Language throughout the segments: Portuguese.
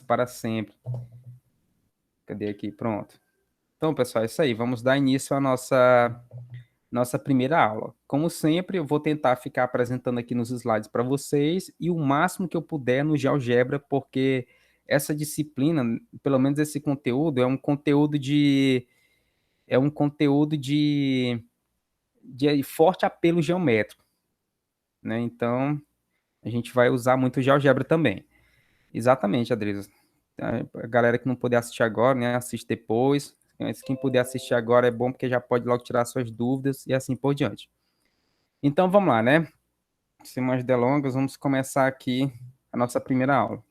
para sempre. Cadê aqui? Pronto. Então, pessoal, é isso aí. Vamos dar início à nossa primeira aula. Como sempre, eu vou tentar ficar apresentando aqui nos slides para vocês e o máximo que eu puder no GeoGebra, porque essa disciplina, pelo menos esse conteúdo, é um conteúdo de forte apelo geométrico, né? Então, a gente vai usar muito o GeoGebra também. Exatamente, Adriano. A galera que não puder assistir agora, né, assiste depois. Mas quem puder assistir agora é bom porque já pode logo tirar suas dúvidas e assim por diante. Então vamos lá, né? Sem mais delongas, vamos começar aqui a nossa primeira aula.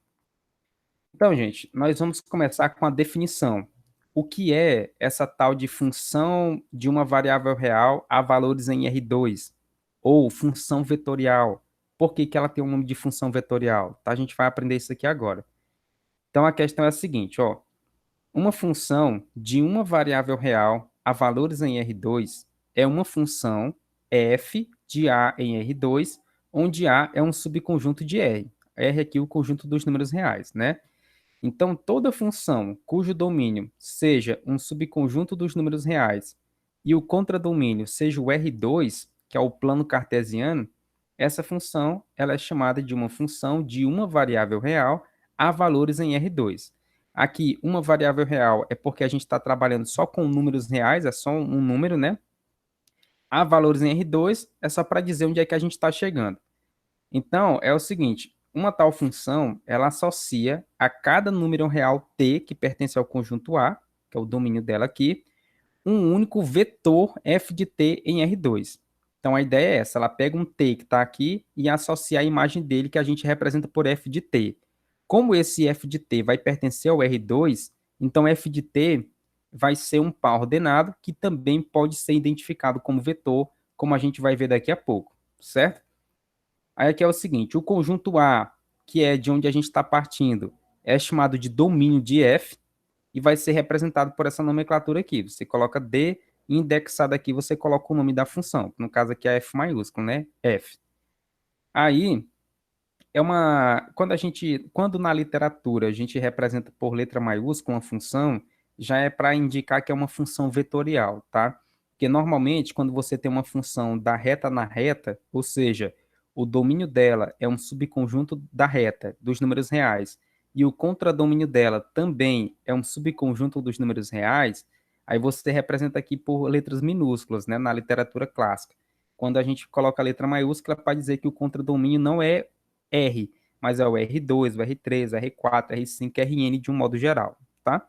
Então, gente, nós vamos começar com a definição. O que é essa tal de função de uma variável real a valores em R2? Ou função vetorial? Por que que ela tem o nome de função vetorial? Tá? A gente vai aprender isso aqui agora. Então, a questão é a seguinte, ó. Uma função de uma variável real a valores em R2 é uma função f de A em R2, onde A é um subconjunto de R. R aqui é o conjunto dos números reais, né? Então, toda função cujo domínio seja um subconjunto dos números reais e o contradomínio seja o R2, que é o plano cartesiano, essa função ela é chamada de uma função de uma variável real a valores em R2. Aqui, uma variável real é porque a gente está trabalhando só com números reais, é só um número, né? A valores em R2 é só para dizer onde é que a gente está chegando. Então, é o seguinte, uma tal função, ela associa a cada número real t, que pertence ao conjunto A, que é o domínio dela aqui, um único vetor f de t em R2. Então, a ideia é essa, ela pega um t que está aqui e associa a imagem dele, que a gente representa por f de t. Como esse f de t vai pertencer ao R2, então f de t vai ser um par ordenado, que também pode ser identificado como vetor, como a gente vai ver daqui a pouco, certo? Aí aqui é o seguinte, o conjunto A, que é de onde a gente está partindo, é chamado de domínio de F e vai ser representado por essa nomenclatura aqui. Você coloca D e indexado aqui você coloca o nome da função. No caso aqui é F maiúsculo, né? F. Aí quando na literatura a gente representa por letra maiúscula uma função, já é para indicar que é uma função vetorial, tá? Porque normalmente quando você tem uma função da reta na reta, ou seja, o domínio dela é um subconjunto da reta, dos números reais, e o contradomínio dela também é um subconjunto dos números reais, aí você representa aqui por letras minúsculas, né, na literatura clássica. Quando a gente coloca a letra maiúscula, para dizer que o contradomínio não é R, mas é o R2, o R3, o R4, o R5, Rn de um modo geral, tá?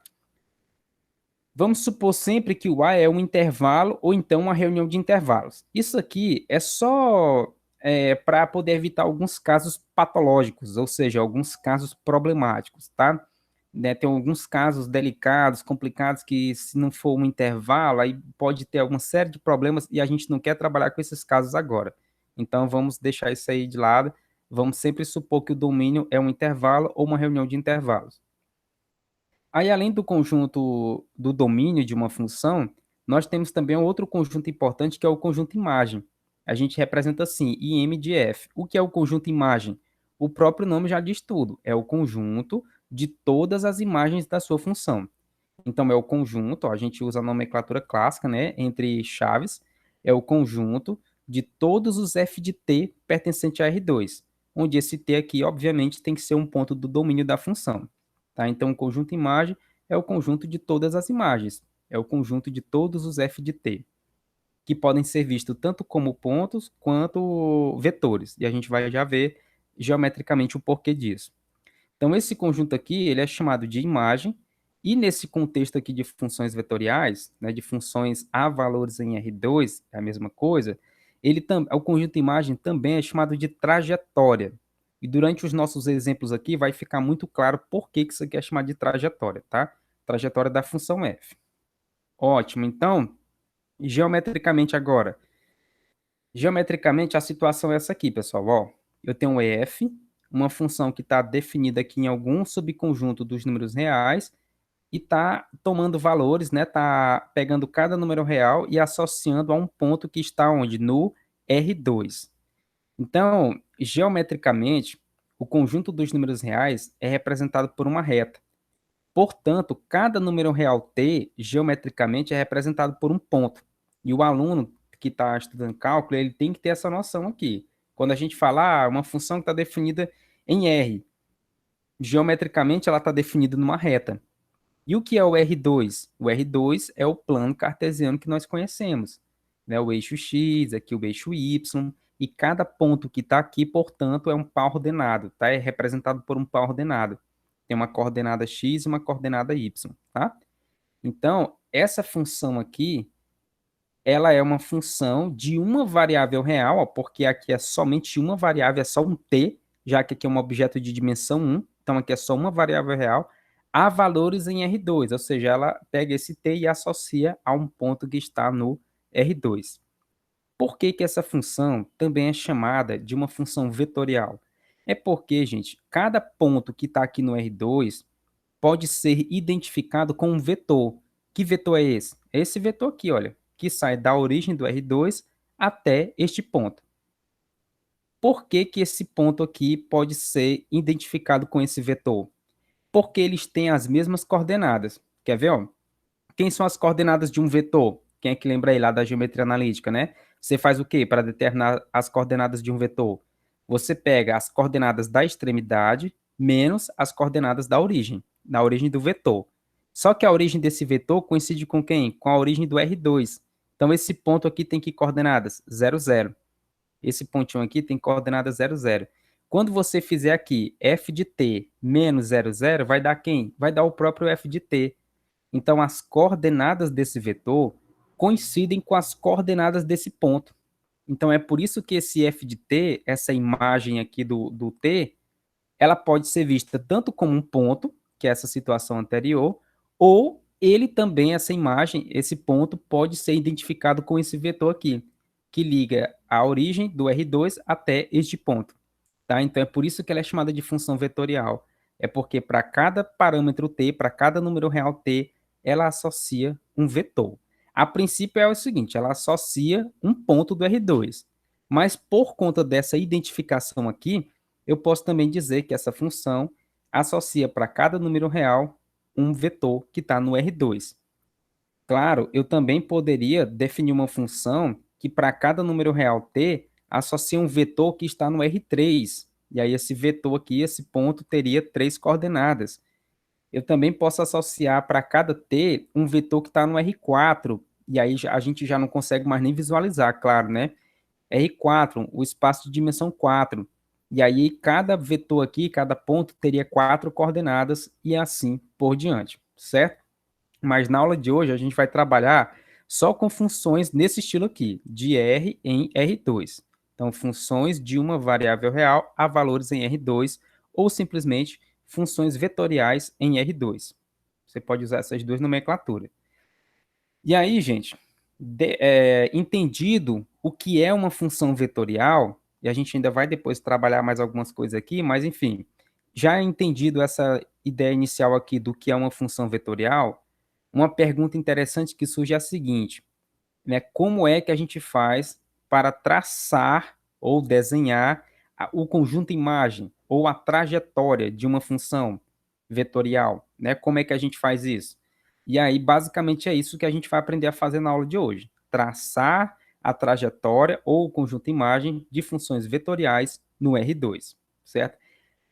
Vamos supor sempre que o A é um intervalo ou então uma reunião de intervalos. Isso aqui é só para poder evitar alguns casos patológicos, ou seja, alguns casos problemáticos, tá? Né, tem alguns casos delicados, complicados, que se não for um intervalo, aí pode ter alguma série de problemas e a gente não quer trabalhar com esses casos agora. Então, vamos deixar isso aí de lado. Vamos sempre supor que o domínio é um intervalo ou uma reunião de intervalos. Aí, além do conjunto do domínio de uma função, nós temos também um outro conjunto importante, que é o conjunto imagem. A gente representa assim, IM de F. O que é o conjunto imagem? O próprio nome já diz tudo. É o conjunto de todas as imagens da sua função. Então, é o conjunto, ó, a gente usa a nomenclatura clássica, né, entre chaves, é o conjunto de todos os f de t pertencente a R2, onde esse t aqui, obviamente, tem que ser um ponto do domínio da função. Tá? Então, o conjunto imagem é o conjunto de todas as imagens, é o conjunto de todos os f de t, que podem ser vistos tanto como pontos quanto vetores, e a gente vai já ver geometricamente o porquê disso. Então, esse conjunto aqui, ele é chamado de imagem, e nesse contexto aqui de funções vetoriais, né, de funções a valores em R2, é a mesma coisa, o conjunto imagem também é chamado de trajetória. E durante os nossos exemplos aqui, vai ficar muito claro por que isso aqui é chamado de trajetória, tá? Trajetória da função f. Ótimo, então, geometricamente agora. Geometricamente, a situação é essa aqui, pessoal. Ó, eu tenho f, uma função que está definida aqui em algum subconjunto dos números reais e está tomando valores, né? Está pegando cada número real e associando a um ponto que está onde? No R2. Então, geometricamente, o conjunto dos números reais é representado por uma reta. Portanto, cada número real t, geometricamente, é representado por um ponto. E o aluno que está estudando cálculo, ele tem que ter essa noção aqui. Quando a gente fala, uma função que está definida em R, geometricamente ela está definida numa reta. E o que é o R2? O R2 é o plano cartesiano que nós conhecemos, né? O eixo X, aqui o eixo Y, e cada ponto que está aqui, portanto, é um par ordenado, tá? É representado por um par ordenado. Tem uma coordenada X e uma coordenada Y, tá? Então, essa função aqui, ela é uma função de uma variável real, ó, porque aqui é somente uma variável, é só um t, já que aqui é um objeto de dimensão 1, então aqui é só uma variável real, a valores em R2, ou seja, ela pega esse t e associa a um ponto que está no R2. Por que que essa função também é chamada de uma função vetorial? É porque, gente, cada ponto que está aqui no R2 pode ser identificado com um vetor. Que vetor é esse? É esse vetor aqui, olha, que sai da origem do R2 até este ponto. Por que que esse ponto aqui pode ser identificado com esse vetor? Porque eles têm as mesmas coordenadas. Quer ver, ó? Quem são as coordenadas de um vetor? Quem é que lembra aí lá da geometria analítica, né? Você faz o quê para determinar as coordenadas de um vetor? Você pega as coordenadas da extremidade menos as coordenadas da origem do vetor. Só que a origem desse vetor coincide com quem? Com a origem do R2. Então, esse ponto aqui tem que coordenadas 0, 0. Esse pontinho aqui tem coordenadas 0, 0. Quando você fizer aqui f de t menos 0, 0, vai dar quem? Vai dar o próprio f de t. Então, as coordenadas desse vetor coincidem com as coordenadas desse ponto. Então, é por isso que esse f de t, essa imagem aqui do t, ela pode ser vista tanto como um ponto, que é essa situação anterior, ou ele também, essa imagem, esse ponto, pode ser identificado com esse vetor aqui, que liga a origem do R2 até este ponto. Tá? Então, é por isso que ela é chamada de função vetorial. É porque para cada parâmetro t, para cada número real t, ela associa um vetor. A princípio é o seguinte, ela associa um ponto do R2. Mas por conta dessa identificação aqui, eu posso também dizer que essa função associa para cada número real um vetor que está no R2. Claro, eu também poderia definir uma função que para cada número real t associa um vetor que está no R3. E aí esse vetor aqui, esse ponto, teria 3 coordenadas. Eu também posso associar para cada t um vetor que está no R4. E aí a gente já não consegue mais nem visualizar, claro, né? R4, o espaço de dimensão 4. E aí cada vetor aqui, cada ponto teria 4 coordenadas e assim por diante, certo? Mas na aula de hoje a gente vai trabalhar só com funções nesse estilo aqui, de R em R2. Então, funções de uma variável real a valores em R2, ou simplesmente funções vetoriais em R2. Você pode usar essas duas nomenclaturas. E aí, gente, entendido o que é uma função vetorial, e a gente ainda vai depois trabalhar mais algumas coisas aqui, mas enfim, já entendido essa ideia inicial aqui do que é uma função vetorial, uma pergunta interessante que surge é a seguinte, né? Como é que a gente faz para traçar ou desenhar o conjunto imagem ou a trajetória de uma função vetorial, né? Como é que a gente faz isso? E aí, basicamente, é isso que a gente vai aprender a fazer na aula de hoje. Traçar a trajetória ou o conjunto imagem de funções vetoriais no R2, certo?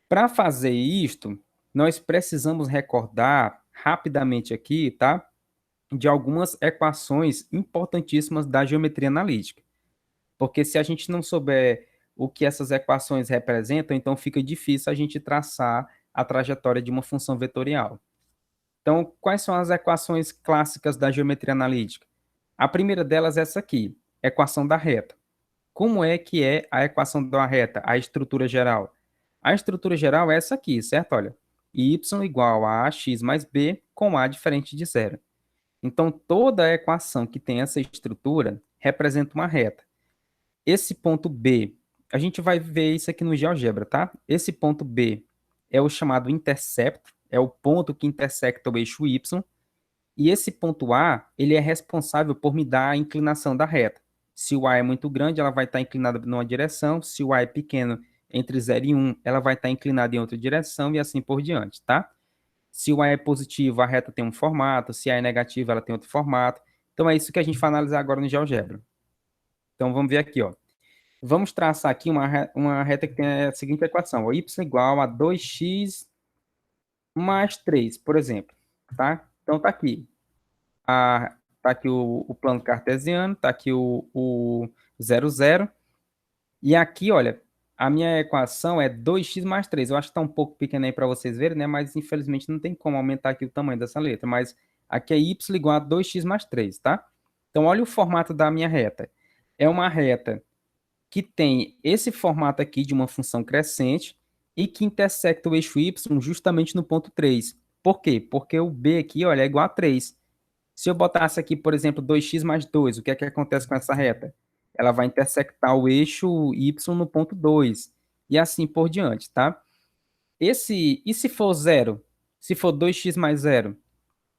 Para fazer isto, nós precisamos recordar rapidamente aqui, tá? De algumas equações importantíssimas da geometria analítica. Porque se a gente não souber o que essas equações representam, então fica difícil a gente traçar a trajetória de uma função vetorial. Então, quais são as equações clássicas da geometria analítica? A primeira delas é essa aqui, equação da reta. Como é que é a equação da reta, a estrutura geral? A estrutura geral é essa aqui, certo? Olha, y igual a ax mais b com a diferente de zero. Então, toda equação que tem essa estrutura representa uma reta. Esse ponto B, a gente vai ver isso aqui no GeoGebra, tá? Esse ponto B é o chamado intercepto, é o ponto que intersecta o eixo Y, e esse ponto A, ele é responsável por me dar a inclinação da reta. Se o A é muito grande, ela vai estar inclinada numa direção, se o A é pequeno, entre 0 e 1, ela vai estar inclinada em outra direção e assim por diante, tá? Se o A é positivo, a reta tem um formato, se A é negativo, ela tem outro formato. Então é isso que a gente vai analisar agora no GeoGebra. Então vamos ver aqui, ó. Vamos traçar aqui uma reta que tem a seguinte equação, ó, y igual a 2x mais 3, por exemplo, tá? Então tá aqui. Tá aqui o plano cartesiano, tá aqui o 0, 0. E aqui, olha, a minha equação é 2x mais 3. Eu acho que está um pouco pequena aí para vocês verem, né? Mas infelizmente não tem como aumentar aqui o tamanho dessa letra. Mas aqui é y igual a 2x mais 3, tá? Então, olha o formato da minha reta. É uma reta que tem esse formato aqui de uma função crescente e que intersecta o eixo y justamente no ponto 3. Por quê? Porque o b aqui, olha, é igual a 3. Se eu botasse aqui, por exemplo, 2x mais 2, o que é que acontece com essa reta? Ela vai intersectar o eixo y no ponto 2, e assim por diante, tá? E se for 0? Se for 2x mais 0?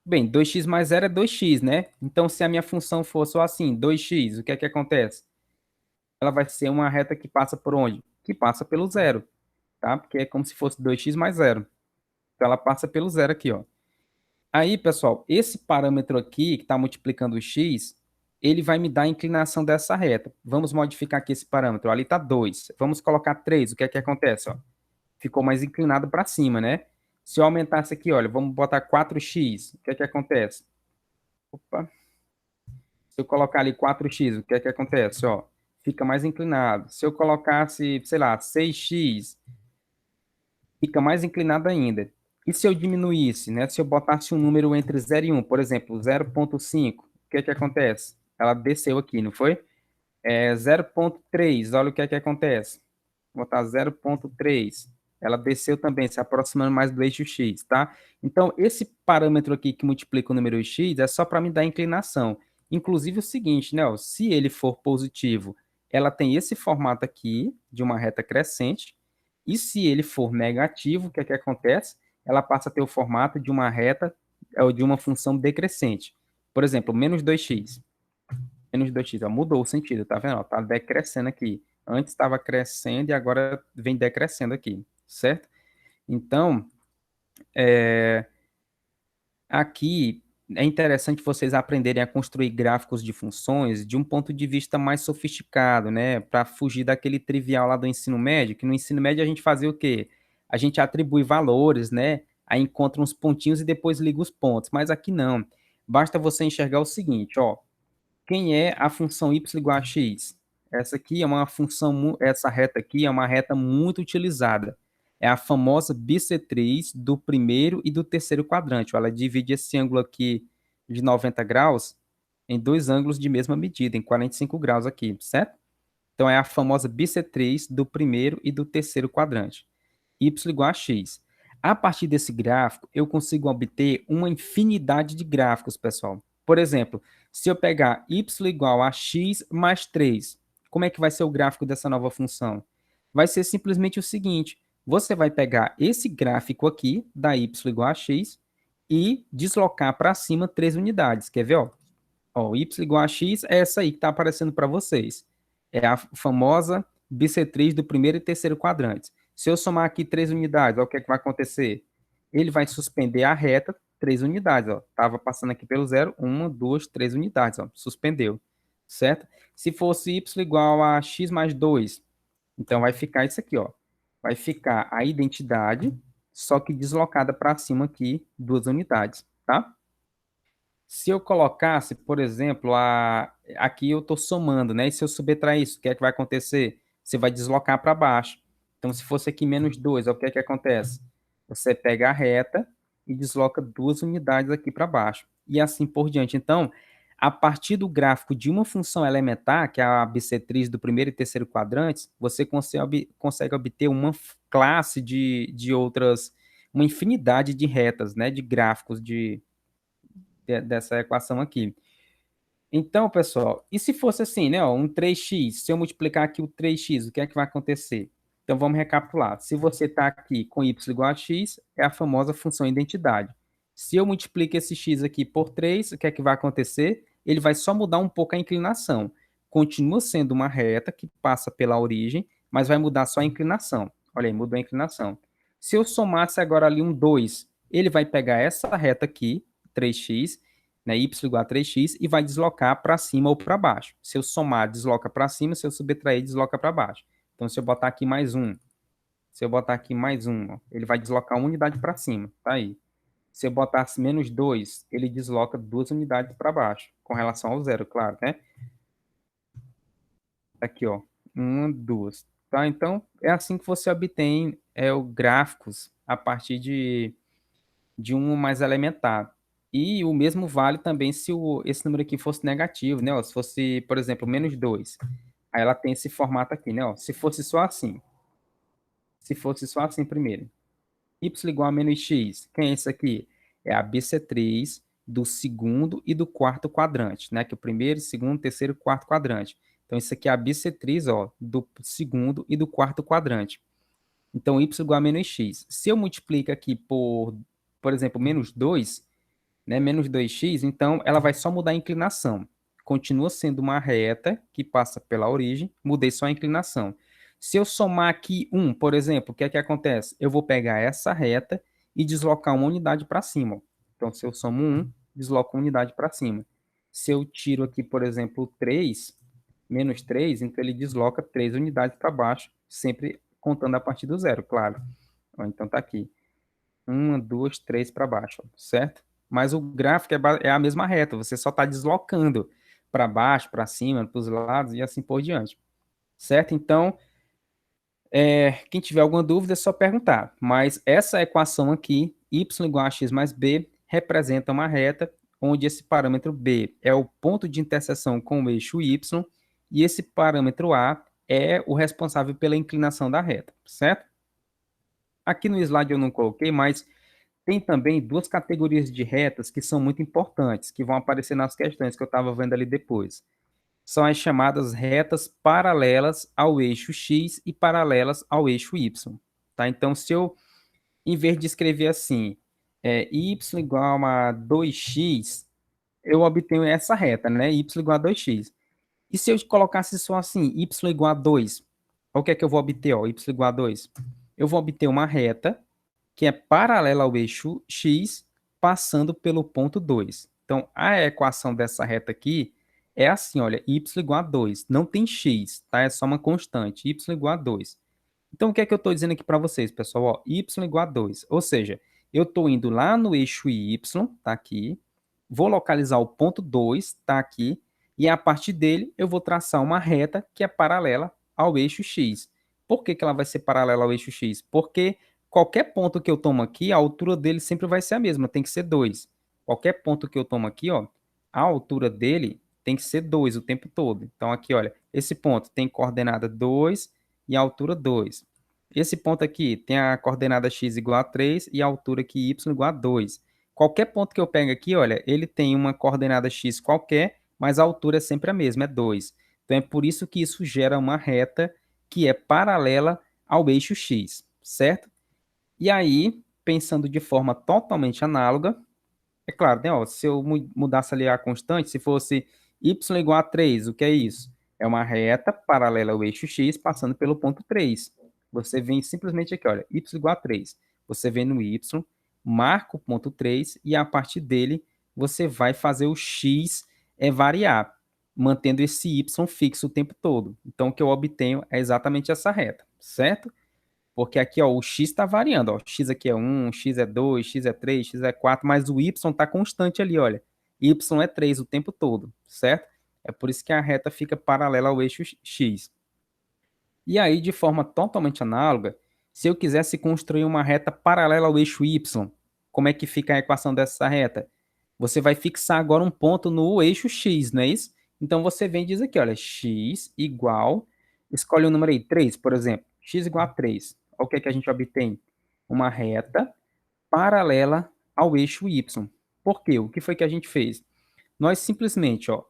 Bem, 2x mais 0 é 2x, né? Então, se a minha função for só assim, 2x, o que é que acontece? Ela vai ser uma reta que passa por onde? Que passa pelo zero, tá? Porque é como se fosse 2x mais 0. Então, ela passa pelo zero aqui, ó. Aí, pessoal, esse parâmetro aqui, que está multiplicando o x, ele vai me dar a inclinação dessa reta. Vamos modificar aqui esse parâmetro. Ali está 2. Vamos colocar 3. O que é que acontece? Ó? Ficou mais inclinado para cima, né? Se eu aumentasse aqui, olha, vamos botar 4x. O que é que acontece? Opa. Se eu colocar ali 4x, o que é que acontece? Ó, fica mais inclinado. Se eu colocasse, sei lá, 6x, fica mais inclinado ainda. E se eu diminuísse, né? Se eu botasse um número entre 0 e 1, por exemplo, 0,5, o que é que acontece? Ela desceu aqui, não foi? 0,3, olha o que é que acontece. Vou botar 0,3. Ela desceu também, se aproximando mais do eixo x, tá? Então, esse parâmetro aqui que multiplica o número x é só para me dar inclinação. Inclusive o seguinte, né? Ó, se ele for positivo, ela tem esse formato aqui, de uma reta crescente, e se ele for negativo, o que é que acontece? Ela passa a ter o formato de uma reta, ou de uma função decrescente. Por exemplo, menos 2x. Menos 2x, ó, mudou o sentido, tá vendo? Ó, tá decrescendo aqui. Antes estava crescendo e agora vem decrescendo aqui, certo? Então, aqui é interessante vocês aprenderem a construir gráficos de funções de um ponto de vista mais sofisticado, né? Para fugir daquele trivial lá do ensino médio, que no ensino médio a gente fazia o quê? A gente atribui valores, né? Aí encontra uns pontinhos e depois liga os pontos. Mas aqui não. Basta você enxergar o seguinte, ó. Quem é a função y igual a x? Essa aqui é uma função, essa reta aqui é uma reta muito utilizada. É a famosa bissetriz do primeiro e do terceiro quadrante. Ela divide esse ângulo aqui de 90 graus em dois ângulos de mesma medida, em 45 graus aqui, certo? Então é a famosa bissetriz do primeiro e do terceiro quadrante. Y igual a x. A partir desse gráfico, eu consigo obter uma infinidade de gráficos, pessoal. Por exemplo, se eu pegar y igual a x mais 3, como é que vai ser o gráfico dessa nova função? Vai ser simplesmente o seguinte, você vai pegar esse gráfico aqui, da y igual a x, e deslocar para cima 3 unidades. Quer ver? Ó, y igual a x é essa aí que está aparecendo para vocês. É a famosa bissetriz do primeiro e terceiro quadrantes. Se eu somar aqui 3 unidades, ó, o que é que vai acontecer? Ele vai suspender a reta 3 unidades. Estava passando aqui pelo zero, 1, 2, 3 unidades. Ó, suspendeu, certo? Se fosse y igual a x mais 2, então vai ficar isso aqui. Ó. Vai ficar a identidade, só que deslocada para cima aqui 2 unidades, tá? Se eu colocasse, por exemplo, aqui eu estou somando, né? E se eu subtrair isso, o que é que vai acontecer? Você vai deslocar para baixo. Então, se fosse aqui menos 2, o que é que acontece? Você pega a reta e desloca 2 unidades aqui para baixo. E assim por diante. Então, a partir do gráfico de uma função elementar, que é a bissetriz do primeiro e terceiro quadrantes, você consegue obter uma classe de outras, uma infinidade de retas, né? De gráficos dessa equação aqui. Então, pessoal, e se fosse assim, né, ó, um 3x, se eu multiplicar aqui o 3x, o que é que vai acontecer? Então, vamos recapitular. Se você está aqui com y igual a x, é a famosa função identidade. Se eu multiplico esse x aqui por 3, o que é que vai acontecer? Ele vai só mudar um pouco a inclinação. Continua sendo uma reta que passa pela origem, mas vai mudar só a inclinação. Olha aí, mudou a inclinação. Se eu somasse agora ali um 2, ele vai pegar essa reta aqui, 3x, né, y igual a 3x, e vai deslocar para cima ou para baixo. Se eu somar, desloca para cima, se eu subtrair, desloca para baixo. Então, se eu botar aqui mais um, ó, ele vai deslocar uma unidade para cima, tá aí. Se eu botasse menos 2, ele desloca 2 unidades para baixo, com relação ao zero, claro, né? Aqui, ó, 1, 2. Tá? Então, é assim que você obtém gráficos a partir de um mais elementar. E o mesmo vale também se esse número aqui fosse negativo, né? Ó, se fosse, por exemplo, menos 2. Aí ela tem esse formato aqui, né? Ó, se fosse só assim. Se fosse só assim primeiro. Y igual a menos x. Quem é isso aqui? É a bissetriz do segundo e do quarto quadrante, né? Que é o primeiro, segundo, terceiro e quarto quadrante. Então, isso aqui é a bissetriz, ó, do segundo e do quarto quadrante. Então, y igual a menos x. Se eu multiplico aqui por exemplo, menos 2, né? Menos 2x, então ela vai só mudar a inclinação. Continua sendo uma reta que passa pela origem, mudei só a inclinação. Se eu somar aqui 1, por exemplo, o que é que acontece? Eu vou pegar essa reta e deslocar uma unidade para cima. Então, se eu somo 1, desloco uma unidade para cima. Se eu tiro aqui, por exemplo, 3, menos 3, então ele desloca 3 unidades para baixo, sempre contando a partir do zero, claro. Então tá aqui. 1, 2, 3 para baixo, certo? Mas o gráfico é a mesma reta, você só está deslocando para baixo, para cima, para os lados e assim por diante, certo? Então, quem tiver alguma dúvida é só perguntar. Mas essa equação aqui, y igual a x mais b, representa uma reta onde esse parâmetro b é o ponto de interseção com o eixo y e esse parâmetro a é o responsável pela inclinação da reta, certo? Aqui no slide eu não coloquei, mas tem também duas categorias de retas que são muito importantes, que vão aparecer nas questões que eu estava vendo ali depois. São as chamadas retas paralelas ao eixo x e paralelas ao eixo y. Tá? Então, se eu, em vez de escrever assim, y igual a 2x, eu obtenho essa reta, né? Y igual a 2x. E se eu colocasse só assim, y igual a 2, o que é que eu vou obter? Ó, y igual a 2? Eu vou obter uma reta que é paralela ao eixo x, passando pelo ponto 2. Então, a equação dessa reta aqui é assim, olha, y igual a 2. Não tem x, tá? É só uma constante, y igual a 2. Então, o que é que eu estou dizendo aqui para vocês, pessoal? Ó, y igual a 2. Ou seja, eu estou indo lá no eixo y, tá aqui, vou localizar o ponto 2, tá aqui, e a partir dele eu vou traçar uma reta que é paralela ao eixo x. Por que ela vai ser paralela ao eixo x? Porque qualquer ponto que eu tomo aqui, a altura dele sempre vai ser a mesma, tem que ser 2. Qualquer ponto que eu tomo aqui, ó, a altura dele tem que ser 2 o tempo todo. Então aqui, olha, esse ponto tem coordenada 2 e a altura 2. Esse ponto aqui tem a coordenada x igual a 3 e a altura aqui y igual a 2. Qualquer ponto que eu pego aqui, olha, ele tem uma coordenada x qualquer, mas a altura é sempre a mesma, é 2. Então é por isso que isso gera uma reta que é paralela ao eixo x, certo? E aí, pensando de forma totalmente análoga, é claro, né, ó, se eu mudasse ali a constante, se fosse y igual a 3, o que é isso? É uma reta paralela ao eixo x passando pelo ponto 3. Você vem simplesmente aqui, olha, y igual a 3. Você vem no y, marca o ponto 3 e a partir dele você vai fazer o x variar, mantendo esse y fixo o tempo todo. Então, o que eu obtenho é exatamente essa reta, certo? Porque aqui, ó, o x está variando, ó. X aqui é 1, x é 2, x é 3, x é 4, mas o y está constante ali, olha. Y é 3 o tempo todo, certo? É por isso que a reta fica paralela ao eixo x. E aí, de forma totalmente análoga, se eu quisesse construir uma reta paralela ao eixo y, como é que fica a equação dessa reta? Você vai fixar agora um ponto no eixo x, não é isso? Então, você vem e diz aqui, olha, x igual, escolhe o número aí, 3, por exemplo. X igual a 3. Olha o que é que a gente obtém? Uma reta paralela ao eixo y. Por quê? O que foi que a gente fez? Nós simplesmente, ó,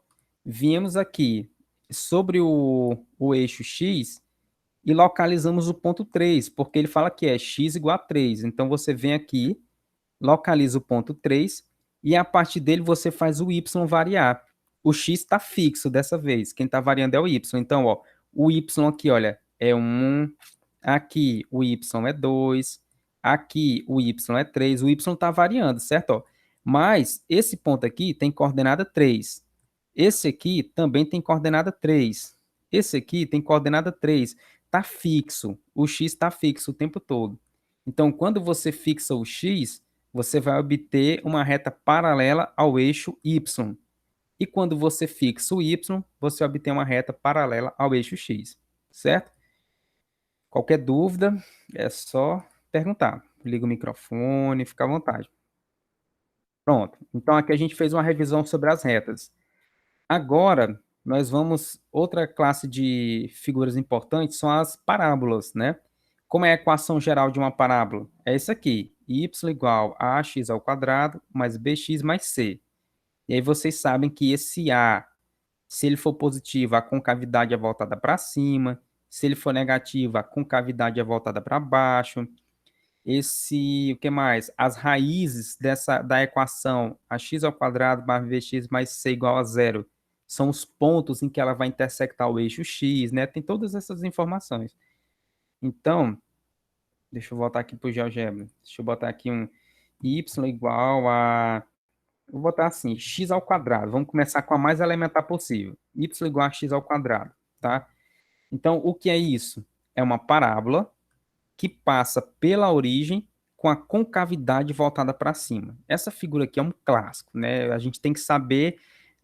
viemos aqui sobre o eixo x e localizamos o ponto 3, porque ele fala que é x igual a 3. Então, você vem aqui, localiza o ponto 3, e a partir dele você faz o y variar. O x está fixo dessa vez, quem está variando é o y. Então, ó, o y aqui, olha, é 1, aqui o y é 2, aqui o y é 3, o y está variando, certo? Ó, mas esse ponto aqui tem coordenada 3. Esse aqui também tem coordenada 3. Esse aqui tem coordenada 3. Está fixo. O x está fixo o tempo todo. Então, quando você fixa o x, você vai obter uma reta paralela ao eixo y. E quando você fixa o y, você obtém uma reta paralela ao eixo x, certo? Qualquer dúvida, é só perguntar. Liga o microfone, fica à vontade. Pronto. Então, aqui a gente fez uma revisão sobre as retas. Agora, nós vamos... Outra classe de figuras importantes são as parábolas, né? Como é a equação geral de uma parábola? É isso aqui. Y igual a ax ao quadrado mais bx mais c. E aí vocês sabem que esse a, se ele for positivo, a concavidade é voltada para cima. Se ele for negativo, a concavidade é voltada para baixo. O que mais? As raízes da equação ax ao quadrado mais bx mais c igual a zero são os pontos em que ela vai intersectar o eixo x, né? Tem todas essas informações. Então, deixa eu voltar aqui para o GeoGebra. Deixa eu botar aqui um y igual a... Vou botar assim, x ao quadrado. Vamos começar com a mais elementar possível. Y igual a x ao quadrado, tá? Então, o que é isso? É uma parábola que passa pela origem com a concavidade voltada para cima. Essa figura aqui é um clássico, né? A gente tem que saber,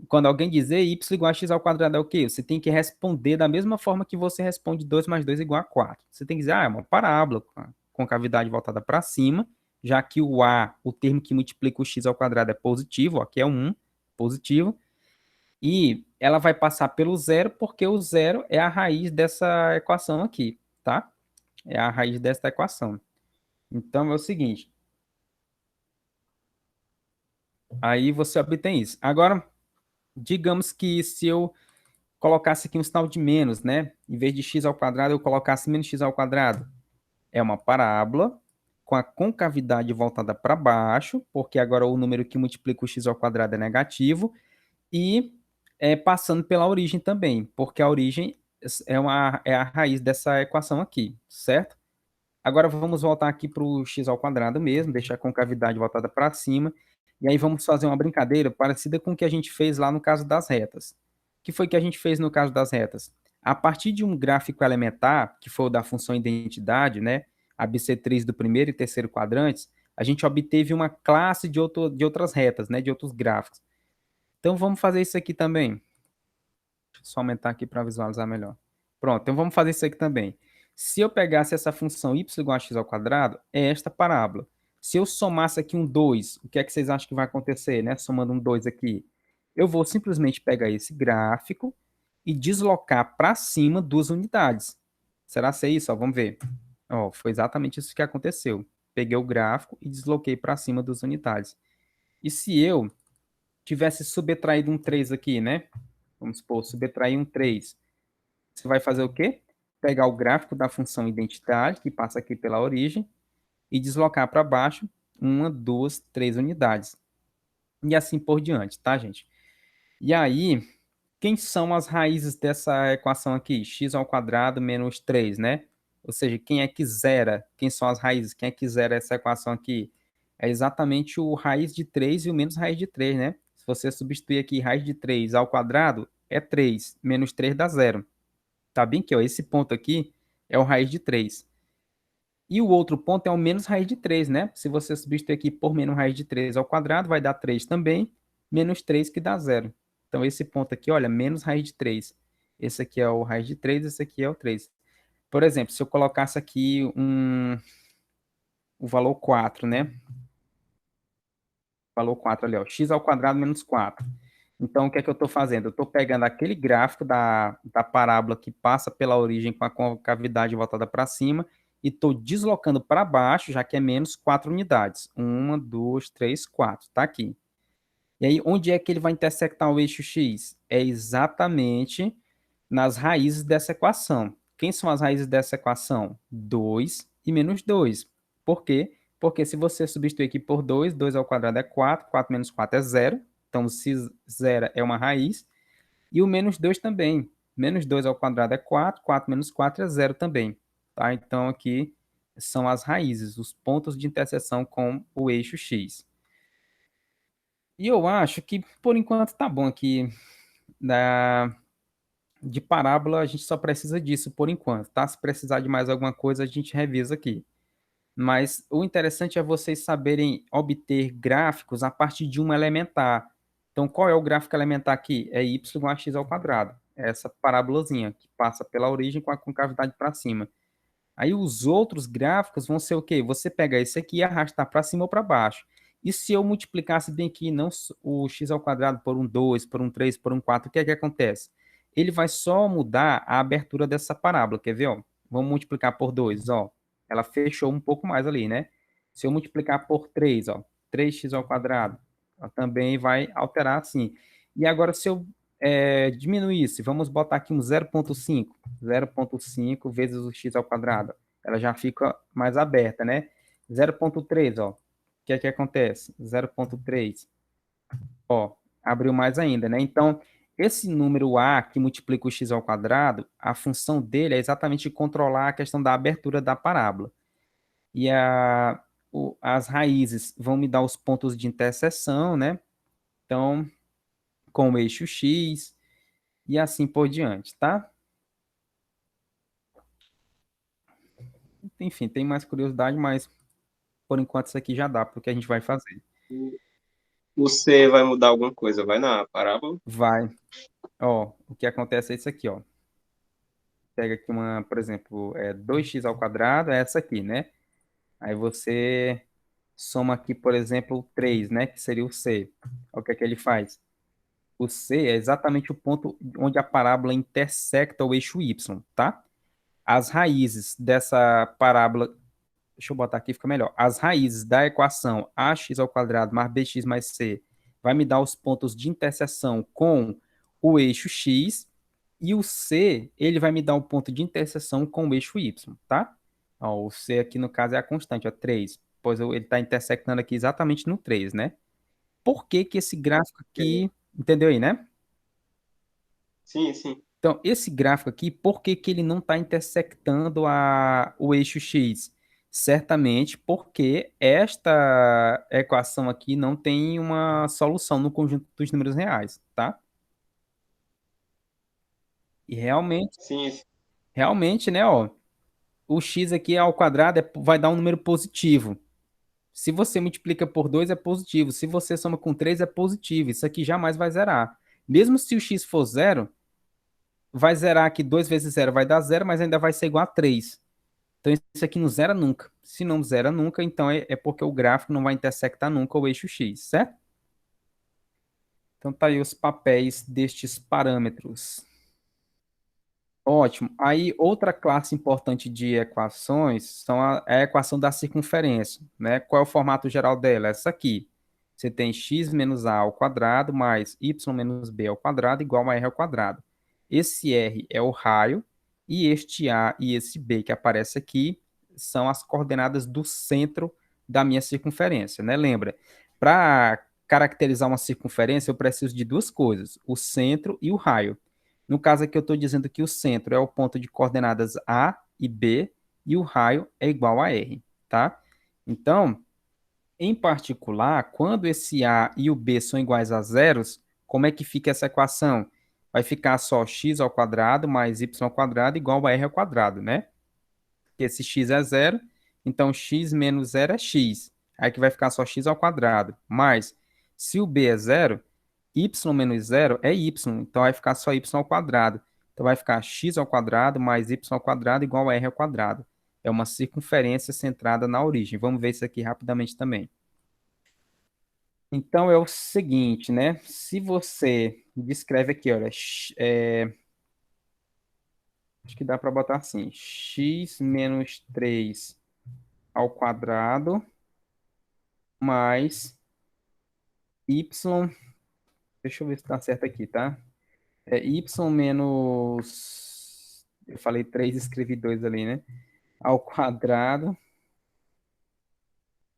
quando alguém dizer y igual a x ao quadrado é o quê? Você tem que responder da mesma forma que você responde 2 mais 2 igual a 4. Você tem que dizer, é uma parábola com a concavidade voltada para cima, já que o a, o termo que multiplica o x ao quadrado é positivo, ó, aqui é 1, positivo, e ela vai passar pelo zero, porque o zero é a raiz dessa equação aqui, tá? É a raiz dessa equação. Então, é o seguinte. Aí você obtém isso. Agora, digamos que se eu colocasse aqui um sinal de menos, né? Em vez de x ao quadrado, eu colocasse menos x ao quadrado. É uma parábola com a concavidade voltada para baixo, porque agora o número que multiplica o x ao quadrado é negativo, e passando pela origem também, porque a origem é a raiz dessa equação aqui, certo? Agora vamos voltar aqui para o x ao quadrado mesmo, deixar a concavidade voltada para cima, e aí vamos fazer uma brincadeira parecida com o que a gente fez lá no caso das retas. O que foi que a gente fez no caso das retas? A partir de um gráfico elementar, que foi o da função identidade, né, a bissetriz do primeiro e terceiro quadrantes, a gente obteve uma classe de outras retas, né, de outros gráficos. Então vamos fazer isso aqui também. Deixa eu só aumentar aqui para visualizar melhor. Pronto, então vamos fazer isso aqui também. Se eu pegasse essa função y igual a x ao quadrado, é esta parábola. Se eu somasse aqui um 2, o que é que vocês acham que vai acontecer, né? Somando um 2 aqui. Eu vou simplesmente pegar esse gráfico e deslocar para cima 2 unidades. Será ser isso? Ó, vamos ver. Ó, foi exatamente isso que aconteceu. Peguei o gráfico e desloquei para cima 2 unidades. E se eu tivesse subtraído um 3 aqui, né? Vamos supor, subtrair um 3. Você vai fazer o quê? Pegar o gráfico da função identidade, que passa aqui pela origem, e deslocar para baixo 1, 2, 3 unidades. E assim por diante, tá, gente? E aí, quem são as raízes dessa equação aqui? X ao quadrado menos 3, né? Ou seja, quem é que zera? Quem são as raízes? Quem é que zera essa equação aqui? É exatamente o raiz de 3 e o menos raiz de 3, né? Se você substituir aqui raiz de 3 ao quadrado, é 3. Menos 3 dá zero. Tá bem que ó, esse ponto aqui é o raiz de 3. E o outro ponto é o menos raiz de 3, né? Se você substituir aqui por menos raiz de 3 ao quadrado, vai dar 3 também, menos 3 que dá zero. Então, esse ponto aqui, olha, menos raiz de 3. Esse aqui é o raiz de 3, esse aqui é o 3. Por exemplo, se eu colocasse aqui o valor 4, né? Valor 4 ali, ó, x ao quadrado menos 4. Então, o que é que eu estou fazendo? Eu estou pegando aquele gráfico da parábola que passa pela origem com a concavidade voltada para cima e estou deslocando para baixo, já que é menos 4 unidades. 1, 2, 3, 4. Está aqui. E aí, onde é que ele vai intersectar o eixo x? É exatamente nas raízes dessa equação. Quem são as raízes dessa equação? 2 e menos 2. Por quê? Porque se você substituir aqui por 2, 2 ao quadrado é 4, 4 menos 4 é zero. Então, se zero é uma raiz. E o menos 2 também. Menos 2 ao quadrado é 4, 4 menos 4 é zero também, tá? Então, aqui são as raízes, os pontos de interseção com o eixo x. E eu acho que, por enquanto, tá bom aqui. De parábola, a gente só precisa disso por enquanto, tá? Se precisar de mais alguma coisa, a gente revisa aqui. Mas o interessante é vocês saberem obter gráficos a partir de um elementar. Então, qual é o gráfico elementar aqui? É y igual a x ao quadrado. É essa parábolazinha que passa pela origem com a concavidade para cima. Aí os outros gráficos vão ser o quê? Você pega esse aqui e arrastar para cima ou para baixo. E se eu multiplicasse bem aqui não o x ao quadrado por um 2, por um 3, por um 4, o que é que acontece? Ele vai só mudar a abertura dessa parábola, quer ver? Ó? Vamos multiplicar por 2, ó. Ela fechou um pouco mais ali, né? Se eu multiplicar por 3, ó, 3x ao quadrado, ela também vai alterar assim. E agora, se eu diminuísse, vamos botar aqui um 0,5. 0,5 vezes o x ao quadrado. Ela já fica mais aberta, né? 0,3, ó. O que é que acontece? 0,3, ó, abriu mais ainda, né? Então, esse número a que multiplica o x ao quadrado, a função dele é exatamente controlar a questão da abertura da parábola. E as raízes vão me dar os pontos de interseção, né? Então, com o eixo x e assim por diante, tá? Enfim, tem mais curiosidade, mas por enquanto isso aqui já dá para o que a gente vai fazer. O C vai mudar alguma coisa, vai na parábola? Vai, ó, o que acontece é isso aqui, ó. Pega aqui uma, por exemplo, 2x ao quadrado, é essa aqui, né? Aí você soma aqui, por exemplo, 3, né? Que seria o C. O que é que ele faz? O C é exatamente o ponto onde a parábola intersecta o eixo Y, tá? As raízes dessa parábola, deixa eu botar aqui, fica melhor. As raízes da equação ax ao quadrado mais bx mais c vai me dar os pontos de interseção com o eixo x, e o c, ele vai me dar o ponto de interseção com o eixo y, tá? Ó, o c aqui no caso é a constante, ó, 3, pois ele está intersectando aqui exatamente no 3, né? Por que que esse gráfico Ok. aqui, entendeu aí, né? Sim, sim. Então, esse gráfico aqui, por que que ele não está intersectando o eixo x? Certamente porque esta equação aqui não tem uma solução no conjunto dos números reais, tá? E realmente, Sim, realmente, né, ó, o x aqui ao quadrado vai dar um número positivo. Se você multiplica por 2 é positivo. Se você soma com 3 é positivo. Isso aqui jamais vai zerar. Mesmo se o x for zero, vai zerar aqui 2 vezes zero vai dar zero, mas ainda vai ser igual a 3. Então, isso aqui não zera nunca. Se não zera nunca, então é porque o gráfico não vai intersectar nunca o eixo x, certo? Então, tá aí os papéis destes parâmetros. Ótimo. Aí, outra classe importante de equações é a equação da circunferência, né? Qual é o formato geral dela? Essa aqui. Você tem x menos a ao quadrado mais y menos b ao quadrado igual a r ao quadrado. Esse r é o raio e este a e esse b que aparece aqui são as coordenadas do centro da minha circunferência, né? Lembra? Para caracterizar uma circunferência, eu preciso de duas coisas: o centro e o raio. No caso aqui, eu estou dizendo que o centro é o ponto de coordenadas A e B e o raio é igual a R, tá? Então, em particular, quando esse A e o B são iguais a zeros, como é que fica essa equação? Vai ficar só x ao quadrado mais y ao quadrado igual a r ao quadrado, né? Porque esse x é zero, então x menos zero é x. Aí que vai ficar só x ao quadrado. Mas, se o b é zero, y menos zero é y, então vai ficar só y ao quadrado. Então vai ficar x ao quadrado mais y ao quadrado igual a r ao quadrado. É uma circunferência centrada na origem. Vamos ver isso aqui rapidamente também. Então é o seguinte, né? Se você descreve aqui, olha, acho que dá para botar assim, x menos 3 ao quadrado mais y, deixa eu ver se está certo aqui, tá? Y menos, eu falei 3, escrevi 2 ali, né? Ao quadrado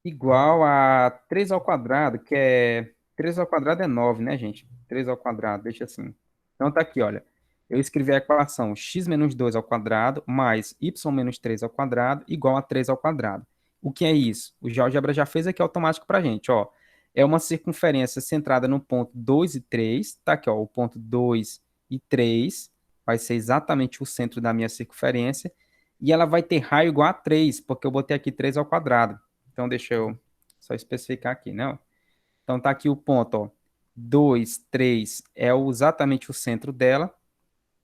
igual a 3 ao quadrado, que é 3 ao quadrado é 9, né, gente? 3 ao quadrado, deixa assim. Então tá aqui, olha. eu escrevi a equação x menos 2 ao quadrado mais y menos 3 ao quadrado igual a 3 ao quadrado. O que é isso? O GeoGebra já fez aqui automático para a gente, ó. É uma circunferência centrada no ponto 2 e 3, tá aqui, ó, o ponto 2 e 3 vai ser exatamente o centro da minha circunferência, e ela vai ter raio igual a 3, porque eu botei aqui 3 ao quadrado. Então, deixa eu só especificar aqui, né? Então, tá aqui o ponto, ó. 2, 3 é exatamente o centro dela.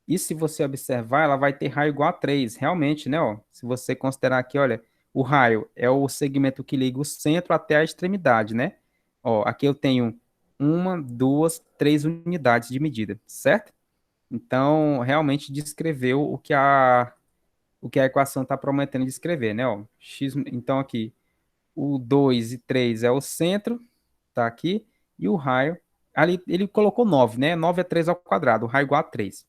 E se você observar, ela vai ter raio igual a 3, realmente, né? Ó, se você considerar aqui, olha, o raio é o segmento que liga o centro até a extremidade, né? Ó, aqui eu tenho uma, duas, três unidades de medida, certo? Então, realmente descreveu o que a equação está prometendo descrever, né? Ó, x, então aqui, o 2 e 3 é o centro, tá aqui, e o raio, ali ele colocou 9, né? 9 é 3 ao quadrado, o raio igual a 3.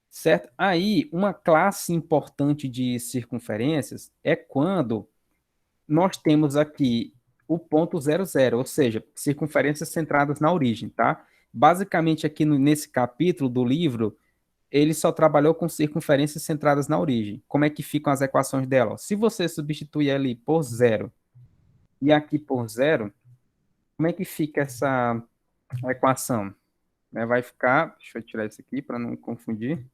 Certo? Aí, uma classe importante de circunferências é quando nós temos aqui o ponto 00, ou seja, circunferências centradas na origem, tá? Basicamente, aqui nesse capítulo do livro, ele só trabalhou com circunferências centradas na origem. Como é que ficam as equações dela? Se você substituir ali por zero e aqui por zero, como é que fica essa equação? Vai ficar, deixa eu tirar isso aqui para não confundir.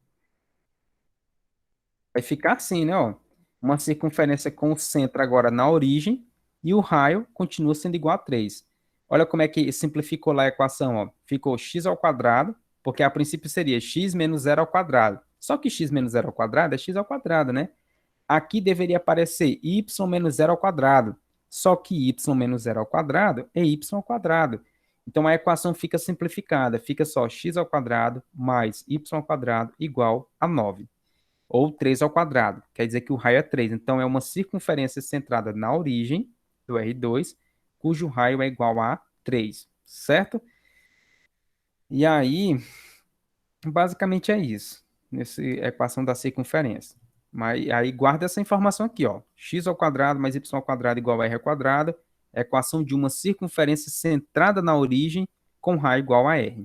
Vai ficar assim, né? Ó, uma circunferência com o centro agora na origem e o raio continua sendo igual a 3. Olha como é que simplificou lá a equação. Ó. Ficou x ao quadrado, porque a princípio seria x menos zero ao quadrado. Só que x menos zero ao quadrado é x ao quadrado, né? Aqui deveria aparecer y menos zero ao quadrado. Só que y menos zero ao quadrado é y ao quadrado. Então a equação fica simplificada. Fica só x ao quadrado mais y ao quadrado igual a 9 ou 3 ao quadrado. Quer dizer que o raio é 3. Então, é uma circunferência centrada na origem do R2, cujo raio é igual a 3, certo? E aí, basicamente é isso, nessa equação da circunferência. Mas aí guarda essa informação aqui, ó. X ao quadrado mais y ao quadrado igual a r ao quadrado, equação de uma circunferência centrada na origem com raio igual a r.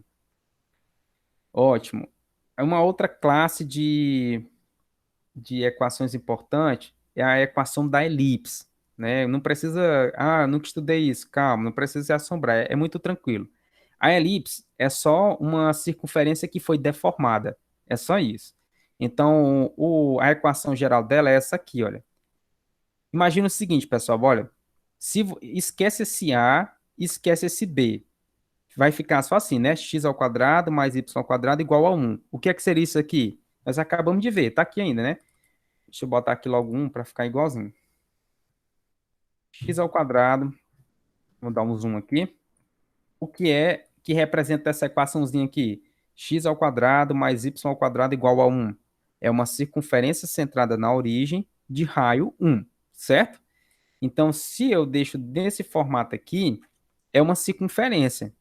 Ótimo. É uma outra classe de equações importantes é a equação da elipse, né? Não precisa, nunca estudei isso, calma, não precisa se assombrar, é muito tranquilo. A elipse é só uma circunferência que foi deformada, é só isso. Então, a equação geral dela é essa aqui, olha. Imagina o seguinte, pessoal, olha, esquece esse A, esquece esse B. Vai ficar só assim, né? X ao quadrado mais y ao quadrado igual a 1. O que é que seria isso aqui? Nós acabamos de ver, tá aqui ainda, né? Deixa eu botar aqui logo um para ficar igualzinho. X ao quadrado, vou dar um zoom aqui. O que é que representa essa equaçãozinha aqui? X ao quadrado mais y ao quadrado igual a 1. É uma circunferência centrada na origem de raio 1, certo? Então, se eu deixo desse formato aqui, é uma circunferência.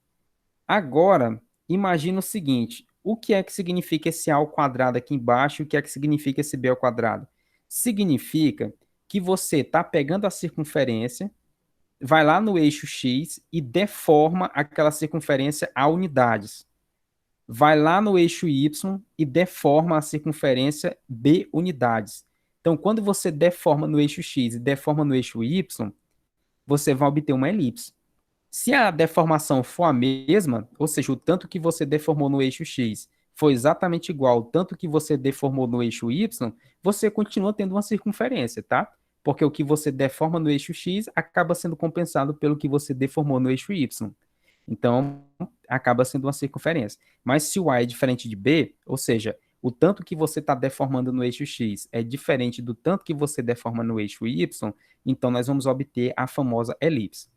Agora, imagina o seguinte, o que é que significa esse A ao quadrado aqui embaixo e o que é que significa esse B ao quadrado? Significa que você está pegando a circunferência, vai lá no eixo X e deforma aquela circunferência a unidades. Vai lá no eixo Y e deforma a circunferência B unidades. Então, quando você deforma no eixo X e deforma no eixo Y, você vai obter uma elipse. Se a deformação for a mesma, ou seja, o tanto que você deformou no eixo X foi exatamente igual ao tanto que você deformou no eixo Y, você continua tendo uma circunferência, tá? Porque o que você deforma no eixo X acaba sendo compensado pelo que você deformou no eixo Y. Então, acaba sendo uma circunferência. Mas se o A é diferente de B, ou seja, o tanto que você está deformando no eixo X é diferente do tanto que você deforma no eixo Y, então nós vamos obter a famosa elipse.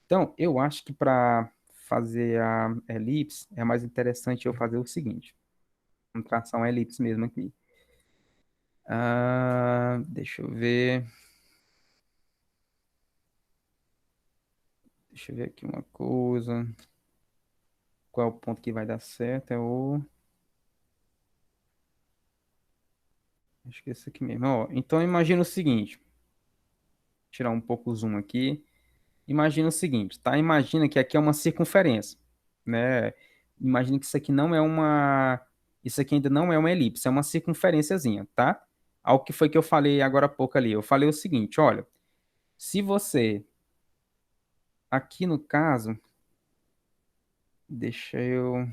Então, eu acho que para fazer a elipse é mais interessante eu fazer o seguinte. Vamos traçar uma elipse mesmo aqui. Deixa eu ver. Deixa eu ver aqui uma coisa. Qual é o ponto que vai dar certo? Acho que é esse aqui mesmo. Ó, então, imagina o seguinte. Tirar um pouco o zoom aqui. Imagina o seguinte, tá? Imagina que aqui é uma circunferência, né? Imagina que isso aqui não é uma Isso aqui ainda não é uma elipse, é uma circunferênciazinha, tá? Ao que foi que eu falei agora há pouco ali. Eu falei o seguinte, olha, se você, aqui no caso, deixa eu...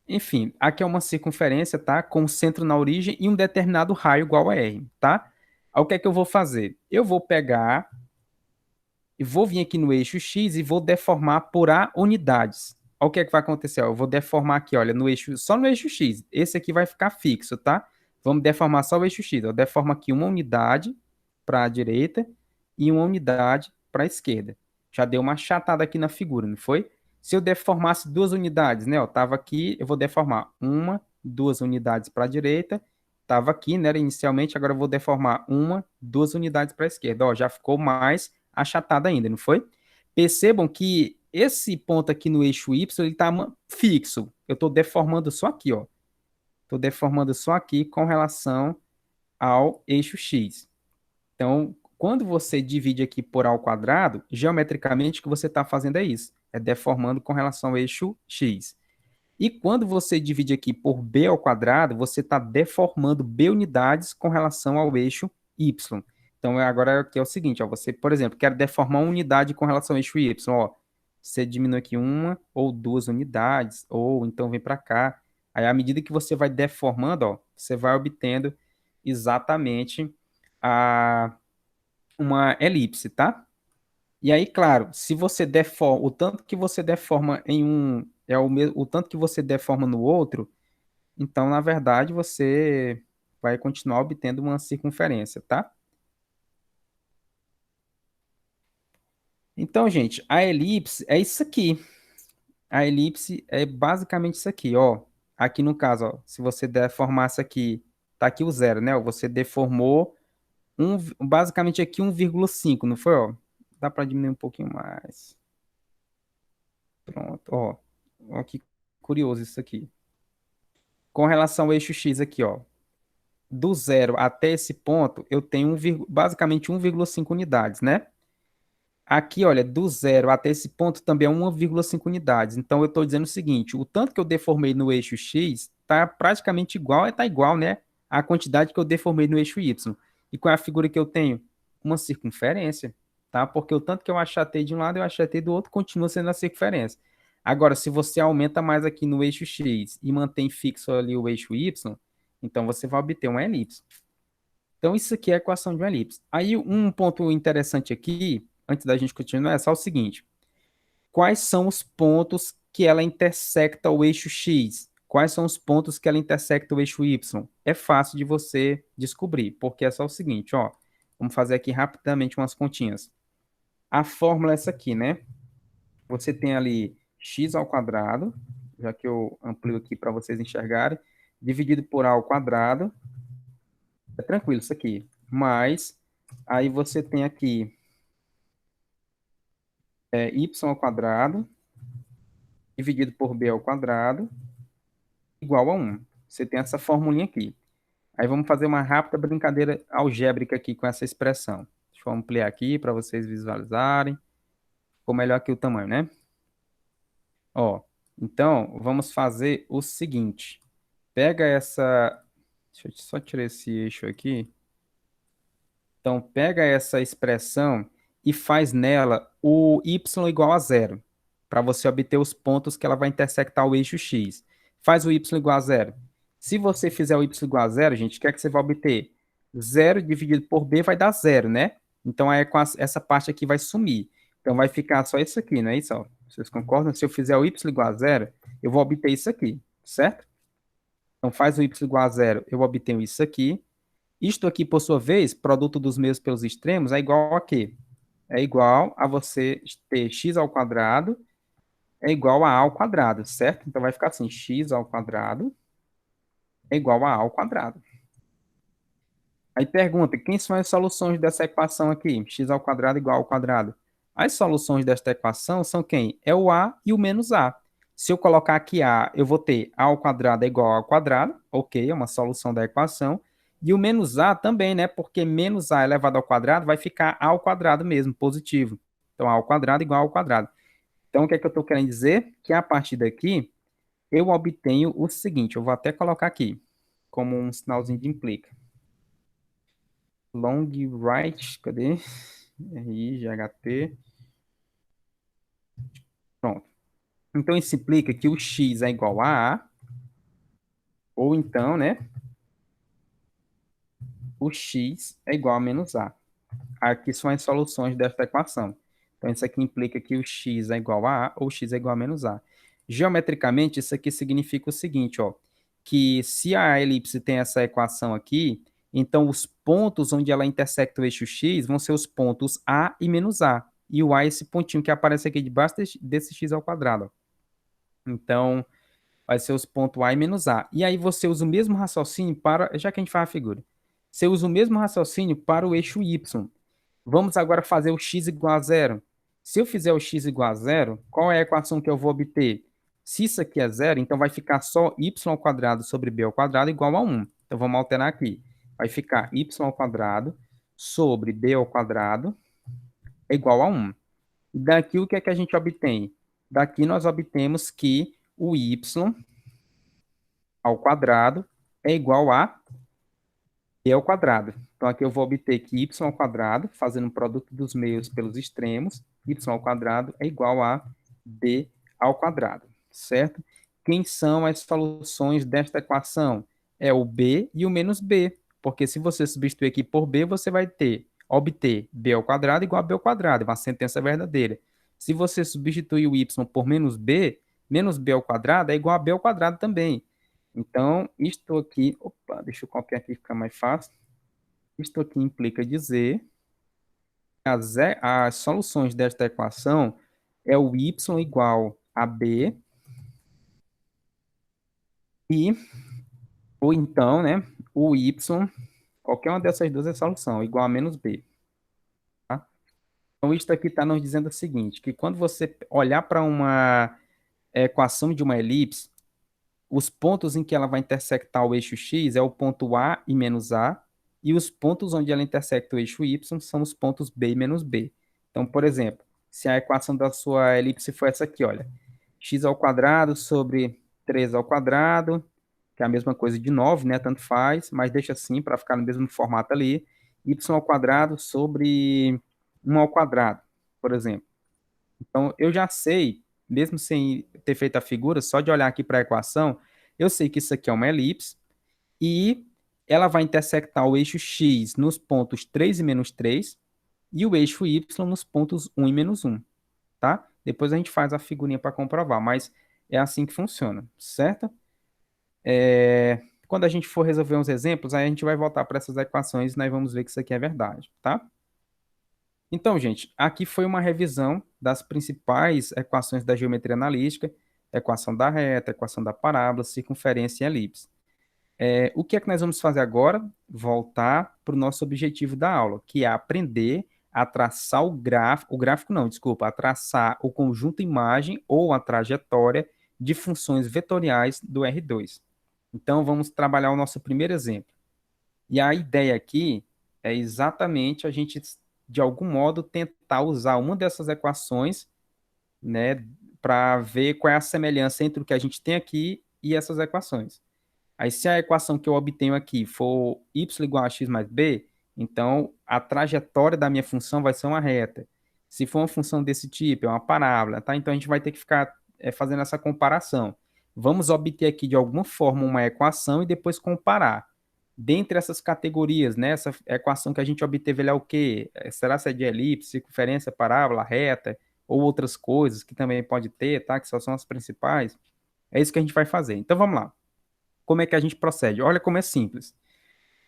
Enfim, aqui é uma circunferência, tá? Com o centro na origem e um determinado raio igual a R, tá? Aí o que é que eu vou fazer? Eu vou pegar e vou vir aqui no eixo X e vou deformar por A unidades. Olha o que é que vai acontecer, ó. Eu vou deformar aqui, olha, no eixo, só no eixo X. Esse aqui vai ficar fixo, tá? Vamos deformar só o eixo X. Eu deformo aqui uma unidade para a direita e uma unidade para a esquerda. Já deu uma achatada aqui na figura, não foi? Se eu deformasse duas unidades, né? Ó, tava aqui, eu vou deformar uma, duas unidades para a direita. Tava aqui, né? Inicialmente, agora eu vou deformar uma, duas unidades para a esquerda. Ó, já ficou mais achatada ainda, não foi? Percebam que esse ponto aqui no eixo Y, ele está fixo. Eu estou deformando só aqui, ó. Estou deformando só aqui com relação ao eixo X. Então, quando você divide aqui por A ao quadrado, geometricamente o que você está fazendo é isso. É deformando com relação ao eixo X. E quando você divide aqui por B ao quadrado, você está deformando B unidades com relação ao eixo Y. Então, agora aqui é o seguinte, ó, você, por exemplo, quer deformar uma unidade com relação ao eixo Y, ó, você diminui aqui uma ou duas unidades, ou então vem para cá. Aí, à medida que você vai deformando, ó, você vai obtendo exatamente uma elipse, tá? E aí, claro, se você deforma, o tanto que você deforma em um é o mesmo, o tanto que você deforma no outro, então, na verdade, você vai continuar obtendo uma circunferência, tá? Então, gente, a elipse é isso aqui. A elipse é basicamente isso aqui, ó. Aqui no caso, ó, se você deformasse aqui, tá aqui o zero, né? Ó, você deformou basicamente aqui 1,5, não foi, ó? Dá para diminuir um pouquinho mais. Pronto, ó. Ó que curioso isso aqui. Com relação ao eixo X aqui, ó. Do zero até esse ponto, eu tenho basicamente 1,5 unidades, né? Aqui, olha, do zero até esse ponto também é 1,5 unidades. Então, eu estou dizendo o seguinte, o tanto que eu deformei no eixo X está praticamente igual, está igual, né? À quantidade que eu deformei no eixo Y. E qual é a figura que eu tenho? Uma circunferência, tá? Porque o tanto que eu achatei de um lado, eu achatei do outro, continua sendo a circunferência. Agora, se você aumenta mais aqui no eixo X e mantém fixo ali o eixo Y, então você vai obter uma elipse. Então, isso aqui é a equação de uma elipse. Aí, um ponto interessante aqui, antes da gente continuar, é só o seguinte. Quais são os pontos que ela intersecta o eixo X? Quais são os pontos que ela intersecta o eixo Y? É fácil de você descobrir, porque é só o seguinte, ó. Vamos fazer aqui rapidamente umas continhas. A fórmula é essa aqui, né? Você tem ali x ao quadrado, já que eu amplio aqui para vocês enxergarem, dividido por a ao quadrado. É tranquilo isso aqui. Mas aí você tem aqui y ao quadrado dividido por b ao quadrado igual a 1. Você tem essa formulinha aqui. Aí vamos fazer uma rápida brincadeira algébrica aqui com essa expressão. Deixa eu ampliar aqui para vocês visualizarem. Ficou melhor aqui o tamanho, né? Ó, então, vamos fazer o seguinte. Pega essa... Deixa eu só tirar esse eixo aqui. Então, pega essa expressão e faz nela o y igual a zero, para você obter os pontos que ela vai intersectar o eixo x. Faz o y igual a zero. Se você fizer o y igual a zero, gente, o que é que você vai obter? Zero dividido por b vai dar zero, né? Então, aí, essa parte aqui vai sumir. Então, vai ficar só isso aqui, não é isso? Ó? Vocês concordam? Se eu fizer o y igual a zero, eu vou obter isso aqui, certo? Então, faz o y igual a zero, eu obtenho isso aqui. Isto aqui, por sua vez, produto dos meios pelos extremos, é igual a quê? É igual a você ter x ao quadrado é igual a ao quadrado, certo? Então vai ficar assim, x ao quadrado é igual a ao quadrado. Aí pergunta, quem são as soluções dessa equação aqui? X ao quadrado igual ao quadrado. As soluções desta equação são quem? É o a e o menos a. Se eu colocar aqui a, eu vou ter a ao quadrado é igual ao quadrado, ok, é uma solução da equação. E o menos a também, né? Porque menos a elevado ao quadrado vai ficar a ao quadrado mesmo, positivo. Então, a ao quadrado igual ao quadrado. Então, o que é que eu estou querendo dizer? Que a partir daqui, eu obtenho o seguinte, eu vou até colocar aqui, como um sinalzinho de implica. Long right, cadê? RIGHT, pronto. Então, isso implica que o x é igual a A, ou então, né, o x é igual a menos A. Aqui são as soluções desta equação. Então, isso aqui implica que o x é igual a A ou x é igual a menos A. Geometricamente, isso aqui significa o seguinte, ó, que se a elipse tem essa equação aqui, então os pontos onde ela intersecta o eixo x vão ser os pontos A e menos A. E o A é esse pontinho que aparece aqui debaixo desse x ao quadrado. Ó. Então, vai ser os pontos A e menos A. E aí você usa o mesmo raciocínio para, já que a gente faz a figura, você usa o mesmo raciocínio para o eixo y. Vamos agora fazer o x igual a zero. Se eu fizer o x igual a zero, qual é a equação que eu vou obter? Se isso aqui é zero, então vai ficar só y ao quadrado sobre b ao quadrado igual a 1. Então vamos alternar aqui. Vai ficar y ao quadrado sobre b ao quadrado é igual a 1. E daqui o que é que a gente obtém? Daqui nós obtemos que o y ao quadrado é igual a b ao quadrado. Então, aqui eu vou obter que y ao quadrado, fazendo o produto dos meios pelos extremos, y ao quadrado é igual a b ao quadrado, certo? Quem são as soluções desta equação? É o b e o menos b, porque se você substituir aqui por b, você vai obter b ao quadrado igual a b ao quadrado, é uma sentença verdadeira. Se você substituir o y por menos b ao quadrado é igual a b ao quadrado também. Então, isto aqui, opa, deixa eu copiar aqui, ficar mais fácil. Isto aqui implica dizer que as soluções desta equação é o y igual a b e, ou então, né, o y, qualquer uma dessas duas é solução, igual a menos b. Tá? Então, isto aqui está nos dizendo o seguinte, que quando você olhar para uma equação de uma elipse, os pontos em que ela vai intersectar o eixo x é o ponto A e menos A, e os pontos onde ela intersecta o eixo y são os pontos B e menos B. Então, por exemplo, se a equação da sua elipse for essa aqui, olha, x ao quadrado sobre 3 ao quadrado, que é a mesma coisa de 9, né, tanto faz, mas deixa assim para ficar no mesmo formato ali, y ao quadrado sobre 1 ao quadrado, por exemplo. Então, eu já sei, mesmo sem ter feito a figura, só de olhar aqui para a equação, eu sei que isso aqui é uma elipse e ela vai intersectar o eixo x nos pontos 3 e menos 3 e o eixo y nos pontos 1 e menos 1, tá? Depois a gente faz a figurinha para comprovar, mas é assim que funciona, certo? Quando a gente for resolver uns exemplos, aí a gente vai voltar para essas equações e nós vamos ver que isso aqui é verdade, tá? Então, gente, aqui foi uma revisão das principais equações da geometria analítica, equação da reta, equação da parábola, circunferência e elipse. O que é que nós vamos fazer agora? Voltar para o nosso objetivo da aula, que é aprender a traçar o gráfico não, desculpa, a traçar o conjunto imagem ou a trajetória de funções vetoriais do R2. Então, vamos trabalhar o nosso primeiro exemplo. E a ideia aqui é exatamente a gente, de algum modo, tentar usar uma dessas equações, né, para ver qual é a semelhança entre o que a gente tem aqui e essas equações. Aí, se a equação que eu obtenho aqui for y igual a x mais b, então a trajetória da minha função vai ser uma reta. Se for uma função desse tipo, é uma parábola, tá? Então a gente vai ter que ficar fazendo essa comparação. Vamos obter aqui de alguma forma uma equação e depois comparar. Dentre essas categorias, né, essa equação que a gente obteve, ela é o quê? Será se é de elipse, circunferência, parábola, reta, ou outras coisas que também pode ter, tá? Que só são as principais. É isso que a gente vai fazer. Então vamos lá. Como é que a gente procede? Olha como é simples.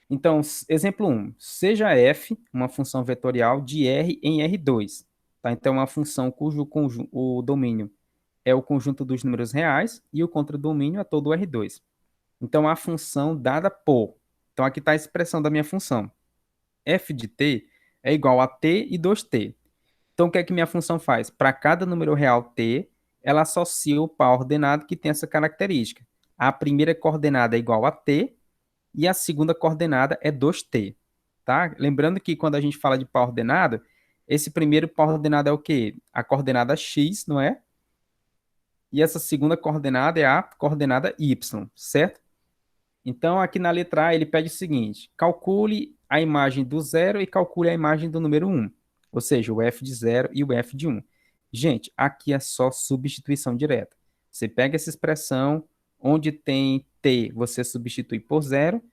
Então, exemplo 1. Seja f uma função vetorial de R em R2. Tá? Então, uma função cujo o domínio é o conjunto dos números reais e o contradomínio é todo o R2. Então, a função dada por. Então, aqui está a expressão da minha função. F de t é igual a t e 2t. Então, o que é que minha função faz? Para cada número real t, ela associa o par ordenado que tem essa característica. A primeira coordenada é igual a t e a segunda coordenada é 2t. Tá? Lembrando que quando a gente fala de par ordenado, esse primeiro par ordenado é o quê? A coordenada x, não é? e essa segunda coordenada é a coordenada y, certo? Então, aqui na letra A, ele pede o seguinte: calcule a imagem do zero e calcule a imagem do número um, ou seja, o f de zero e o f de um. Gente, aqui é só substituição direta. Você pega essa expressão, onde tem t, você substitui por zero,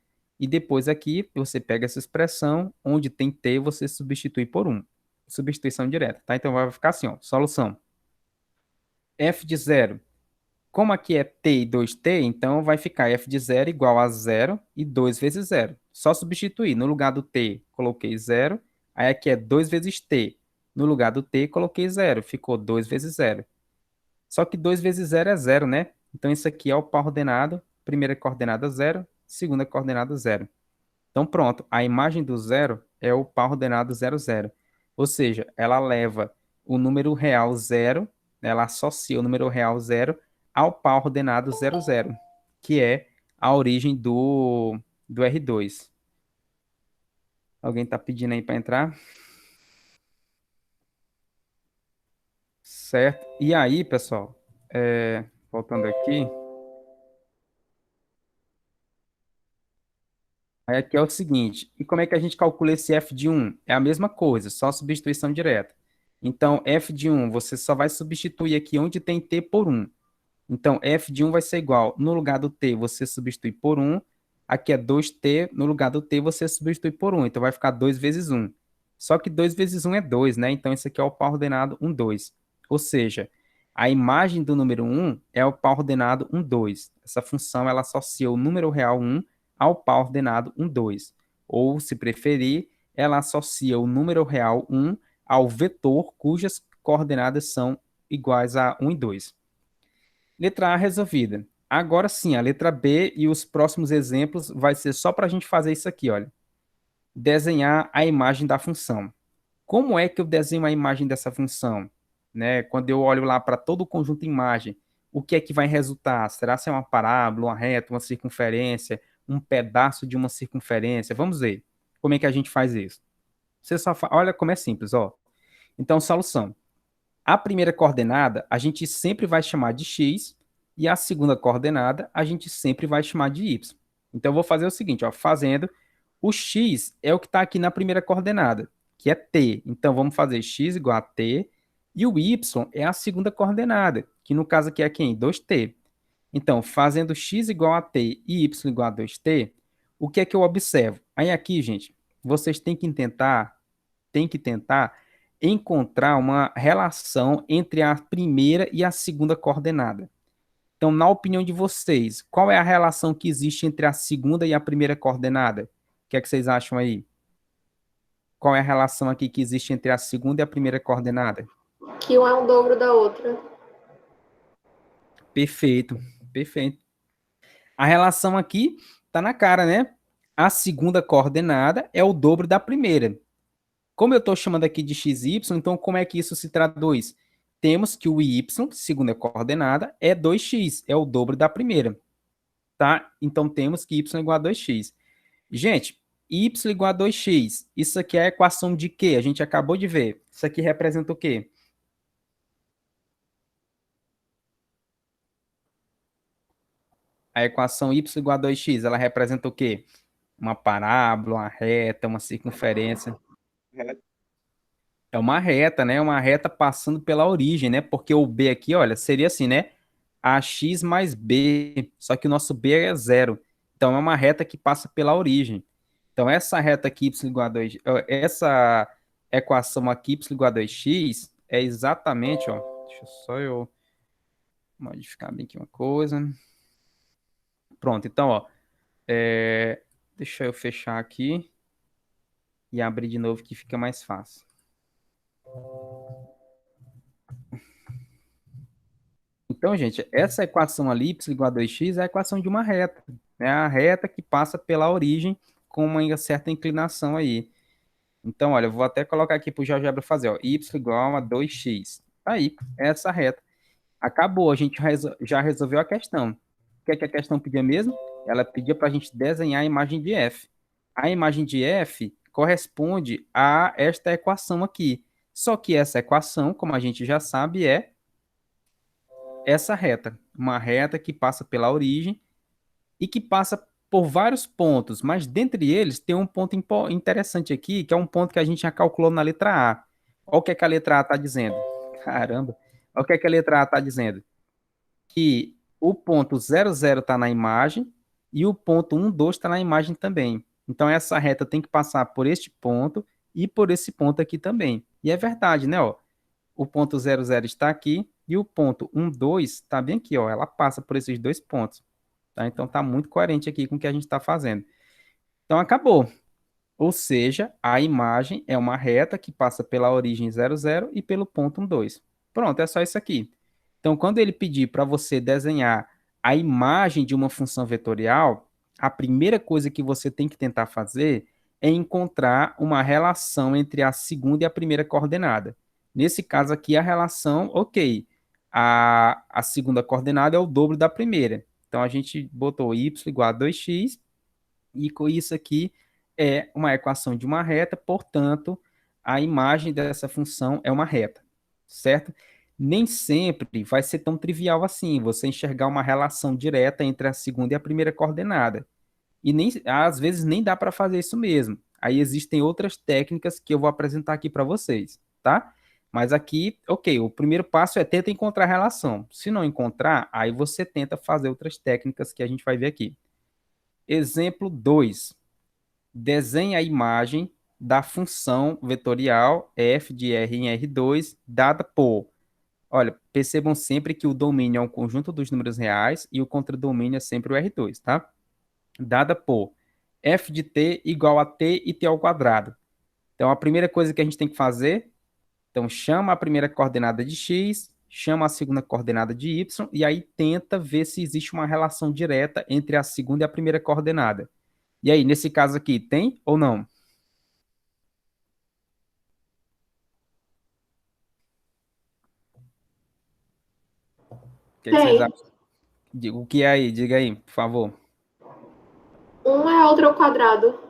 e depois aqui você pega essa expressão, onde tem t, você substitui por um. Substituição direta, tá? Então vai ficar assim, ó, solução. F de zero, como aqui é t e 2t, então vai ficar f de zero igual a zero e 2 vezes zero. Só substituir. No lugar do t, coloquei zero. Aí aqui é 2 vezes t. No lugar do t, coloquei zero. Ficou 2 vezes zero. Só que 2 vezes zero é zero, né? Então isso aqui é o par ordenado. Primeira coordenada zero, segunda coordenada zero. Então pronto, a imagem do zero é o par ordenado zero, zero. Ou seja, ela leva o número real zero, ela associa o número real zero ao par ordenado zero, zero, que é a origem do R2. Alguém está pedindo aí para entrar? Certo. E aí, pessoal, voltando aqui, aí aqui é o seguinte, e como é que a gente calcula esse f de um? É a mesma coisa, só substituição direta. Então, f de um, você só vai substituir aqui onde tem t por um. Então, f de um vai ser igual, no lugar do t, você substitui por um. Aqui é 2t, no lugar do t, você substitui por um. Então, vai ficar 2 vezes um. Só que 2 vezes um é 2, né? Então, esse aqui é o par ordenado 1, 2. Ou seja, a imagem do número um é o par ordenado 1, 2. Essa função, ela associa o número real um ao par ordenado 1, 2. Ou, se preferir, ela associa o número real um ao vetor cujas coordenadas são iguais a 1 e 2. Letra A resolvida. Agora sim, a letra B e os próximos exemplos vai ser só para a gente fazer isso aqui, olha. Desenhar a imagem da função. Como é que eu desenho a imagem dessa função? Né? Quando eu olho lá para todo o conjunto de imagem, o que é que vai resultar? Será se é uma parábola, uma reta, uma circunferência, um pedaço de uma circunferência? Vamos ver. Como é que a gente faz isso? Você só olha como é simples, ó. Então, solução. A primeira coordenada a gente sempre vai chamar de x e a segunda coordenada a gente sempre vai chamar de y. Então, eu vou fazer o seguinte, ó, fazendo o x é o que está aqui na primeira coordenada, que é t. Então, vamos fazer x igual a t e o y é a segunda coordenada, que no caso aqui é quem? 2t. Então, fazendo x igual a t e y igual a 2t, o que é que eu observo? Aí aqui, gente, vocês têm que tentar encontrar uma relação entre a primeira e a segunda coordenada. Então, na opinião de vocês, qual é a relação que existe entre a segunda e a primeira coordenada? O que é que vocês acham aí? Qual é a relação aqui que existe entre a segunda e a primeira coordenada? Que um é o dobro da outra. Perfeito, perfeito. A relação aqui está na cara, né? A segunda coordenada é o dobro da primeira. Como eu estou chamando aqui de xy, então como é que isso se traduz? Temos que o y, segunda coordenada, é 2x, é o dobro da primeira, tá? Então temos que y igual a 2x. Gente, y igual a 2x, isso aqui é a equação de quê? A gente acabou de ver. Isso aqui representa o quê? A equação y igual a 2x, ela representa o quê? Uma parábola, uma reta, uma circunferência. É uma reta, né? Uma reta passando pela origem, né? Porque o B aqui, olha, seria assim, né? AX mais B, só que o nosso B é zero. Então, é uma reta que passa pela origem. Então, essa reta aqui, y igual a 2, essa equação aqui, y igual a 2x, é exatamente, ó, deixa só eu modificar bem aqui uma coisa. Pronto, então, ó, deixa eu fechar aqui e abrir de novo que fica mais fácil. Então, gente, essa equação ali, y igual a 2x, é a equação de uma reta. É a reta que passa pela origem com uma certa inclinação aí. Então, olha, eu vou até colocar aqui para o GeoGebra fazer, ó, y igual a 2x. Aí, essa reta. Acabou, a gente já resolveu a questão. O que é que a questão pedia mesmo? Ela pedia para a gente desenhar a imagem de f. A imagem de f corresponde a esta equação aqui. Só que essa equação, como a gente já sabe, é essa reta. Uma reta que passa pela origem e que passa por vários pontos, mas dentre eles tem um ponto interessante aqui, que é um ponto que a gente já calculou na letra A. Olha o que é que a letra A está dizendo. Caramba! Olha o que é que a letra A está dizendo. Que o ponto 00 está na imagem e o ponto 12 está na imagem também. Então, essa reta tem que passar por este ponto e por esse ponto aqui também. E é verdade, né? Ó, o ponto 00 está aqui e o ponto 12 está bem aqui. Ó, ela passa por esses dois pontos. Tá? Então, está muito coerente aqui com o que a gente está fazendo. Então, acabou. Ou seja, a imagem é uma reta que passa pela origem 00 e pelo ponto 12. Pronto, é só isso aqui. Então, quando ele pedir para você desenhar a imagem de uma função vetorial, a primeira coisa que você tem que tentar fazer é encontrar uma relação entre a segunda e a primeira coordenada. Nesse caso aqui, a relação, ok, a segunda coordenada é o dobro da primeira. Então, a gente botou y igual a 2x, e com isso aqui é uma equação de uma reta, portanto, a imagem dessa função é uma reta, certo? Nem sempre vai ser tão trivial assim, você enxergar uma relação direta entre a segunda e a primeira coordenada. E nem, às vezes nem dá para fazer isso mesmo. Aí existem outras técnicas que eu vou apresentar aqui para vocês, tá? Mas aqui, ok, o primeiro passo é tenta encontrar a relação. Se não encontrar, aí você tenta fazer outras técnicas que a gente vai ver aqui. Exemplo 2. Desenhe a imagem da função vetorial f de r em R2 dada por... Olha, percebam sempre que o domínio é um conjunto dos números reais e o contradomínio é sempre o R2, tá? Dada por f de t igual a t e t ao quadrado. Então, a primeira coisa que a gente tem que fazer, então, chama a primeira coordenada de x, chama a segunda coordenada de y, e aí tenta ver se existe uma relação direta entre a segunda e a primeira coordenada. E aí, nesse caso aqui, tem ou não? O que é que vocês Tem. acham? O que é aí? Diga aí, por favor. Um é outro ao quadrado.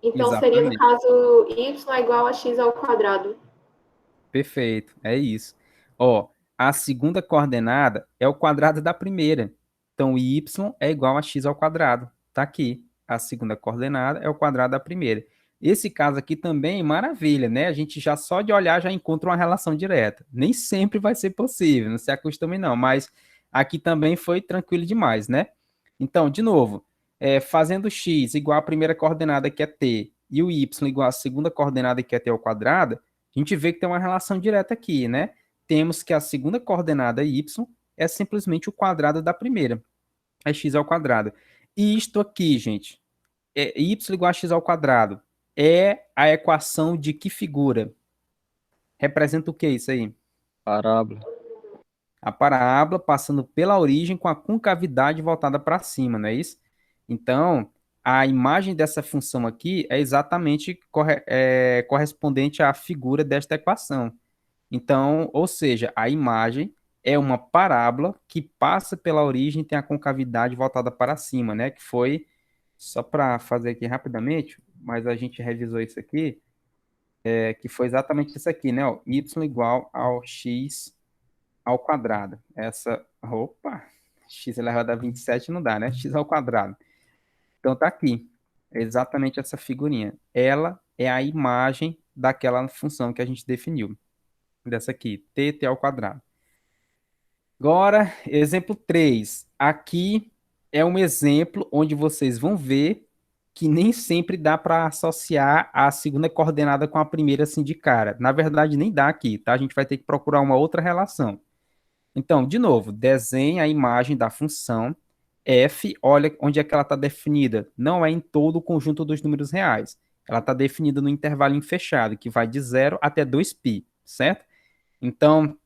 Então, seria, no Exatamente. caso, y é igual a x ao quadrado. Perfeito, é isso. Ó, a segunda coordenada é o quadrado da primeira. Então, y é igual a x ao quadrado. Tá aqui. A segunda coordenada é o quadrado da primeira. Esse caso aqui também, maravilha, né? A gente já só de olhar já encontra uma relação direta. Nem sempre vai ser possível, não se acostume não, mas aqui também foi tranquilo demais, né? Então, de novo, fazendo x igual à primeira coordenada que é t e o y igual à segunda coordenada que é t ao quadrado, a gente vê que tem uma relação direta aqui, né? Temos que a segunda coordenada y é simplesmente o quadrado da primeira, é x ao quadrado. E isto aqui, gente, y igual a x ao quadrado, é a equação de que figura? Representa o que isso aí? Parábola. A parábola passando pela origem com a concavidade voltada para cima, não é isso? Então, a imagem dessa função aqui é exatamente correspondente à figura desta equação. Então, ou seja, a imagem é uma parábola que passa pela origem e tem a concavidade voltada para cima, né? Que foi, só para fazer aqui rapidamente, mas a gente revisou isso aqui, que foi exatamente isso aqui, né? Ó, y igual ao x ao quadrado. Essa, opa, x elevado a 27 não dá, né? X ao quadrado. Então tá aqui, é exatamente essa figurinha. Ela é a imagem daquela função que a gente definiu. Dessa aqui, t ao quadrado. Agora, exemplo 3. Aqui é um exemplo onde vocês vão ver que nem sempre dá para associar a segunda coordenada com a primeira assim de cara. Na verdade, nem dá aqui, tá? A gente vai ter que procurar uma outra relação. Então, de novo, desenhe a imagem da função f, olha onde é que ela está definida. Não é em todo o conjunto dos números reais. Ela está definida no intervalo fechado, que vai de 0 até 2π, certo? Então,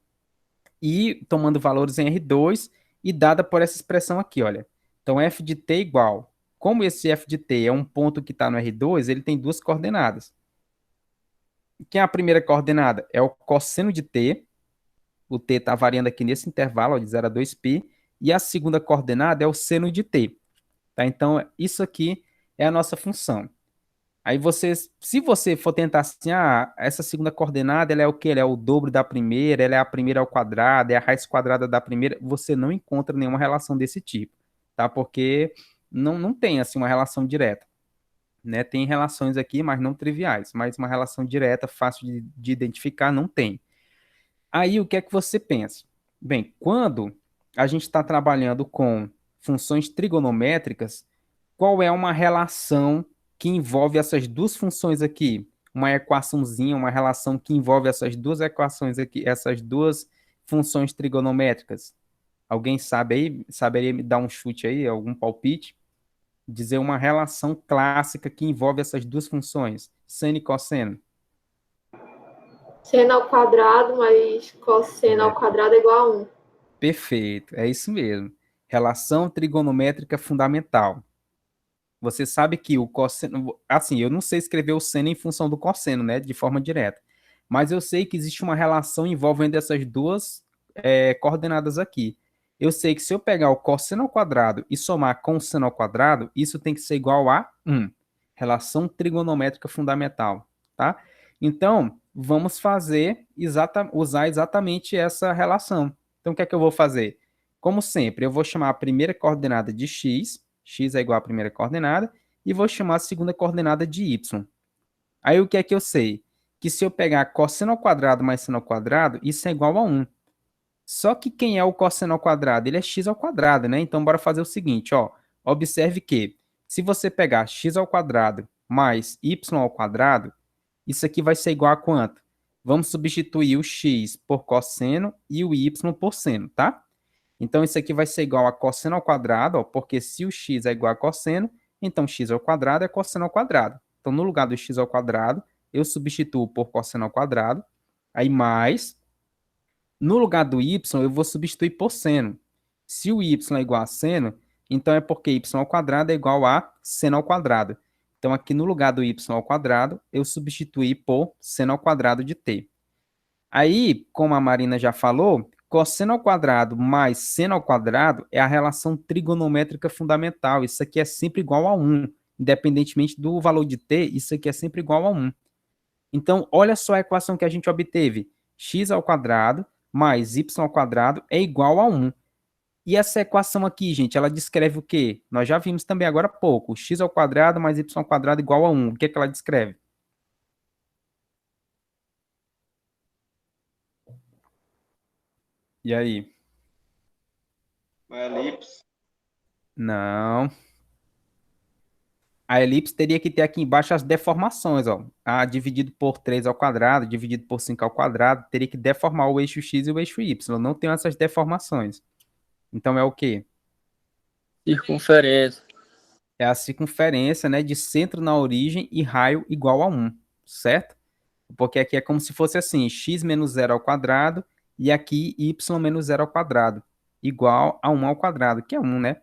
e tomando valores em R2 e dada por essa expressão aqui, olha. Então, f de t igual. Como esse f de t é um ponto que está no R2, ele tem duas coordenadas. Quem é a primeira coordenada? É o cosseno de t. O t está variando aqui nesse intervalo, ó, de 0 a 2π. E a segunda coordenada é o seno de t. Tá? Então, isso aqui é a nossa função. Aí você, se você for tentar assim, essa segunda coordenada, ela é o quê? Ela é o dobro da primeira, ela é a primeira ao quadrado, é a raiz quadrada da primeira, você não encontra nenhuma relação desse tipo, tá? Porque não tem, assim, uma relação direta, né? Tem relações aqui, mas não triviais, mas uma relação direta, fácil de identificar, não tem. Aí, o que é que você pensa? Bem, quando a gente está trabalhando com funções trigonométricas, qual é uma relação que envolve essas duas funções aqui? Uma equaçãozinha, uma relação que envolve essas duas equações aqui, essas duas funções trigonométricas. Alguém sabe aí? Saberia me dar um chute aí, algum palpite? Dizer uma relação clássica que envolve essas duas funções, seno e cosseno. Seno ao quadrado mais cosseno ao É, quadrado é igual a 1. perfeito, é isso mesmo. Relação trigonométrica fundamental. Você sabe que o cosseno, assim, eu não sei escrever o seno em função do cosseno, né, de forma direta, mas eu sei que existe uma relação envolvendo essas duas coordenadas aqui. Eu sei que se eu pegar o cosseno ao quadrado e somar com o seno ao quadrado, isso tem que ser igual a 1. Relação trigonométrica fundamental, tá? Então, vamos usar exatamente essa relação. Então, o que é que eu vou fazer? Como sempre, eu vou chamar a primeira coordenada de x é igual à primeira coordenada, e vou chamar a segunda coordenada de y. Aí o que é que eu sei? Que se eu pegar cosseno ao quadrado mais seno ao quadrado, isso é igual a 1. Só que quem é o cosseno ao quadrado? Ele é x ao quadrado, né? Então, bora fazer o seguinte, ó. Observe que, se você pegar x ao quadrado mais y ao quadrado, isso aqui vai ser igual a quanto? Vamos substituir o x por cosseno e o y por seno, tá? Então, isso aqui vai ser igual a cosseno ao quadrado, ó, porque se o x é igual a cosseno, então x ao quadrado é cosseno ao quadrado. Então, no lugar do x ao quadrado, eu substituo por cosseno ao quadrado, aí mais, no lugar do y, eu vou substituir por seno. Se o y é igual a seno, então é porque y ao quadrado é igual a seno ao quadrado. Então, aqui no lugar do y ao quadrado, eu substituí por seno ao quadrado de t. Aí, como a Marina já falou, cosseno ao quadrado mais seno ao quadrado é a relação trigonométrica fundamental. Isso aqui é sempre igual a 1. Independentemente do valor de t, isso aqui é sempre igual a 1. Então, olha só a equação que a gente obteve. X ao quadrado mais y ao quadrado é igual a 1. E essa equação aqui, gente, ela descreve o quê? Nós já vimos também agora há pouco. X ao quadrado mais y ao quadrado igual a 1. O que é que ela descreve? E aí? Uma elipse. Não. A elipse teria que ter aqui embaixo as deformações, ó. A dividido por 3 ao quadrado, dividido por 5 ao quadrado, teria que deformar o eixo x e o eixo y. Não tem essas deformações. Então é o quê? Circunferência. É a circunferência, né, de centro na origem e raio igual a 1, certo? Porque aqui é como se fosse assim, x menos zero ao quadrado e aqui y menos zero ao quadrado, igual a 1 ao quadrado, que é 1, né?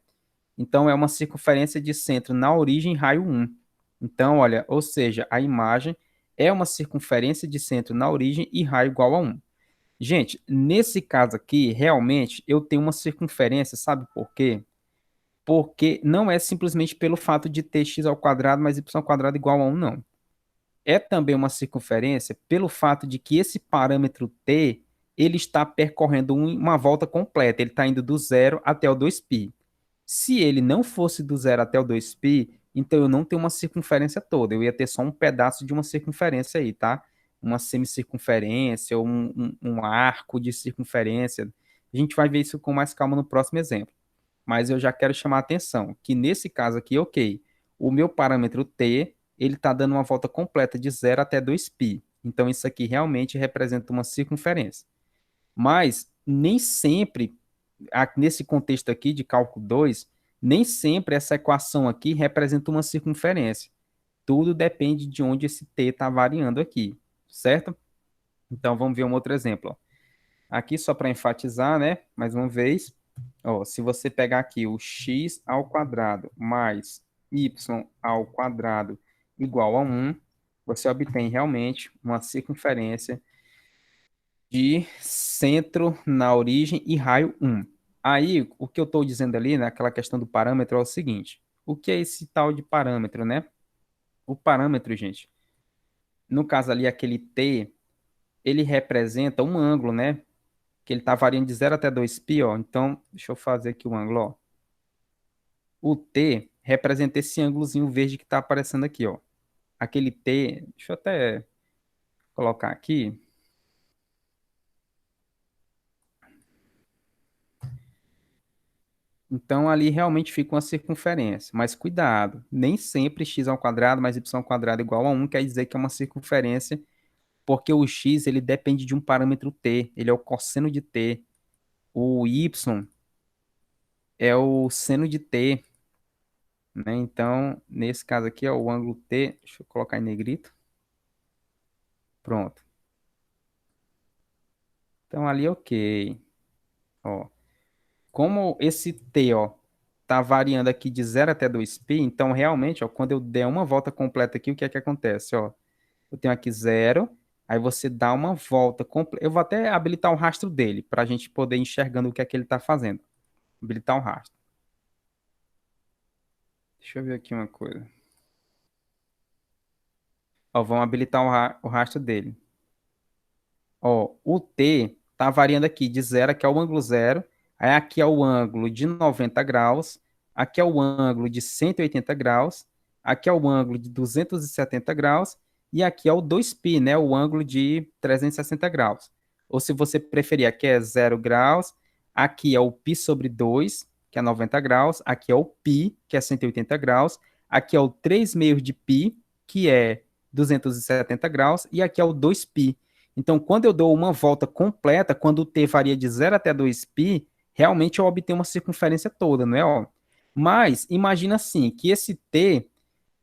Então, é uma circunferência de centro na origem, raio 1. Então, olha, ou seja, a imagem é uma circunferência de centro na origem e raio igual a 1. Gente, nesse caso aqui, realmente, eu tenho uma circunferência, sabe por quê? Porque não é simplesmente pelo fato de ter x ao quadrado mais y ao quadrado igual a 1, não. É também uma circunferência pelo fato de que esse parâmetro t, ele está percorrendo uma volta completa, ele está indo do zero até o 2π. Se ele não fosse do zero até o 2π, então eu não tenho uma circunferência toda, eu ia ter só um pedaço de uma circunferência aí, tá? Uma semicircunferência ou um arco de circunferência. A gente vai ver isso com mais calma no próximo exemplo. Mas eu já quero chamar a atenção que nesse caso aqui, ok, o meu parâmetro t, ele está dando uma volta completa de 0 até 2π. Então isso aqui realmente representa uma circunferência. Mas nem sempre nesse contexto aqui de cálculo 2, nem sempre essa equação aqui representa uma circunferência. Tudo depende de onde esse t está variando aqui, certo? Então, vamos ver um outro exemplo. Ó. Aqui, só para enfatizar, né? Mais uma vez, ó, se você pegar aqui o x ao quadrado mais y ao quadrado igual a 1, você obtém realmente uma circunferência de centro na origem e raio 1. Aí, o que eu estou dizendo ali, naquela questão do parâmetro, é o seguinte: o que é esse tal de parâmetro, né? O parâmetro, gente, no caso ali, aquele t, ele representa um ângulo, né? Que ele está variando de 0 até 2π, ó. Então, deixa eu fazer aqui o ângulo, ó. O t representa esse ângulozinho verde que está aparecendo aqui, ó. Aquele t, deixa eu até colocar aqui. Então, ali realmente fica uma circunferência. Mas cuidado, nem sempre x ao quadrado mais y ao quadrado igual a 1 quer dizer que é uma circunferência, porque o x ele depende de um parâmetro t, ele é o cosseno de t. O y é o seno de t, né? Então, nesse caso aqui, ó, o ângulo t, deixa eu colocar em negrito. Pronto. Então, ali, ok. Ó, como esse t, ó, tá variando aqui de 0 até 2π, então, realmente, ó, quando eu der uma volta completa aqui, o que é que acontece, ó? Eu tenho aqui 0, aí você dá uma volta completa. Eu vou até habilitar o rastro dele, para a gente poder ir enxergando o que é que ele está fazendo. Habilitar o rastro. Deixa eu ver aqui uma coisa. Ó, vamos habilitar o rastro dele. Ó, o T tá variando aqui de 0, aqui é o ângulo 0, aí aqui é o ângulo de 90 graus, aqui é o ângulo de 180 graus, aqui é o ângulo de 270 graus, e aqui é o 2π, né, o ângulo de 360 graus. Ou se você preferir, aqui é 0 graus, aqui é o π sobre 2, que é 90 graus, aqui é o π, que é 180 graus, aqui é o 3 meios de π, que é 270 graus, e aqui é o 2π. Então, quando eu dou uma volta completa, quando o t varia de 0 até 2π, realmente eu obtenho uma circunferência toda, não é? Ó? Mas, imagina assim, que esse t,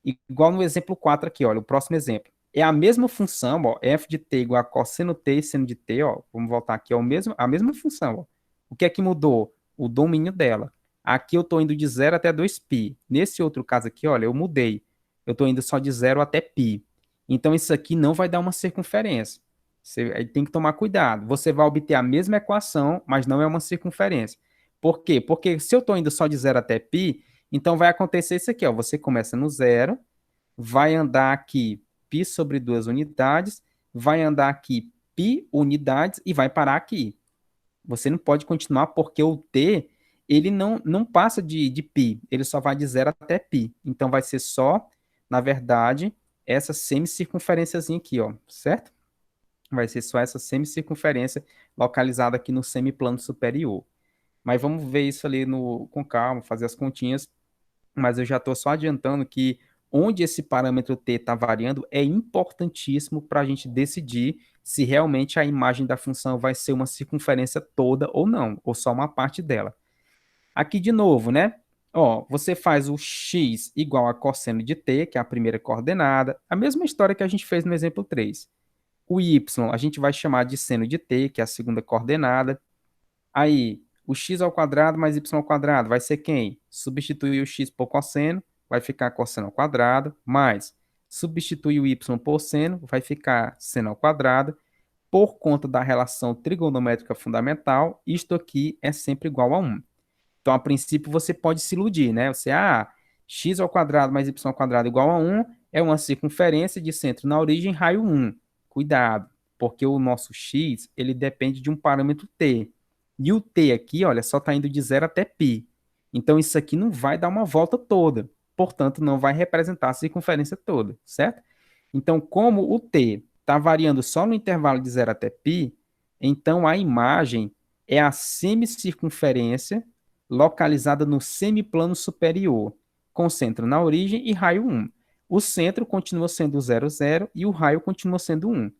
igual no exemplo 4 aqui, olha, o próximo exemplo, é a mesma função, ó, f de t igual a cosseno t e seno de t, ó, vamos voltar aqui, é a mesma função, ó. O que é que mudou? O domínio dela. Aqui eu estou indo de 0 até 2π. Nesse outro caso aqui, olha, eu mudei. Eu estou indo só de 0 até π. Então, isso aqui não vai dar uma circunferência. Você aí tem que tomar cuidado. Você vai obter a mesma equação, mas não é uma circunferência. Por quê? Porque se eu estou indo só de 0 até π, então vai acontecer isso aqui, ó. Você começa no 0, vai andar aqui π sobre 2 unidades, vai andar aqui π unidades e vai parar aqui. Você não pode continuar porque o t, ele não passa de π, ele só vai de 0 até π. Então vai ser só, na verdade, essa semicircunferênciazinha aqui, ó, certo? Vai ser só essa semicircunferência localizada aqui no semiplano superior. Mas vamos ver isso ali com calma, fazer as continhas. Mas eu já estou só adiantando que onde esse parâmetro t está variando é importantíssimo para a gente decidir se realmente a imagem da função vai ser uma circunferência toda ou não, ou só uma parte dela. Aqui de novo, né? Ó, você faz o x igual a cosseno de t, que é a primeira coordenada, a mesma história que a gente fez no exemplo 3. O y a gente vai chamar de seno de t, que é a segunda coordenada. Aí, o x ao quadrado mais y ao quadrado vai ser quem? Substituir o x por cosseno, vai ficar cosseno ao quadrado, mais substituir o y por seno, vai ficar seno ao quadrado. Por conta da relação trigonométrica fundamental, isto aqui é sempre igual a 1. Então, a princípio, você pode se iludir, né? Você, x ao quadrado mais y ao quadrado igual a 1 é uma circunferência de centro na origem, raio 1. Cuidado, porque o nosso x, ele depende de um parâmetro t. E o t aqui, olha, só está indo de 0 até π. Então, isso aqui não vai dar uma volta toda. Portanto, não vai representar a circunferência toda, certo? Então, como o t está variando só no intervalo de 0 até π, então a imagem é a semicircunferência localizada no semiplano superior, com centro na origem e raio 1. O centro continua sendo 0, 0 e o raio continua sendo 1.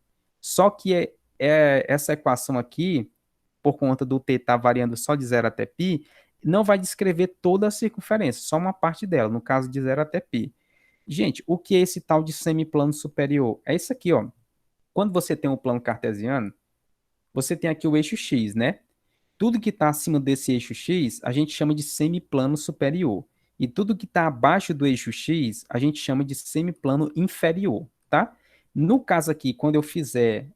Só que essa equação aqui, por conta do t estar variando só de 0 até π, não vai descrever toda a circunferência, só uma parte dela, no caso de 0 até π. Gente, o que é esse tal de semiplano superior? É isso aqui, ó. Quando você tem um plano cartesiano, você tem aqui o eixo x, né? Tudo que está acima desse eixo x, a gente chama de semiplano superior. E tudo que está abaixo do eixo x, a gente chama de semiplano inferior, tá? No caso aqui, quando eu fizer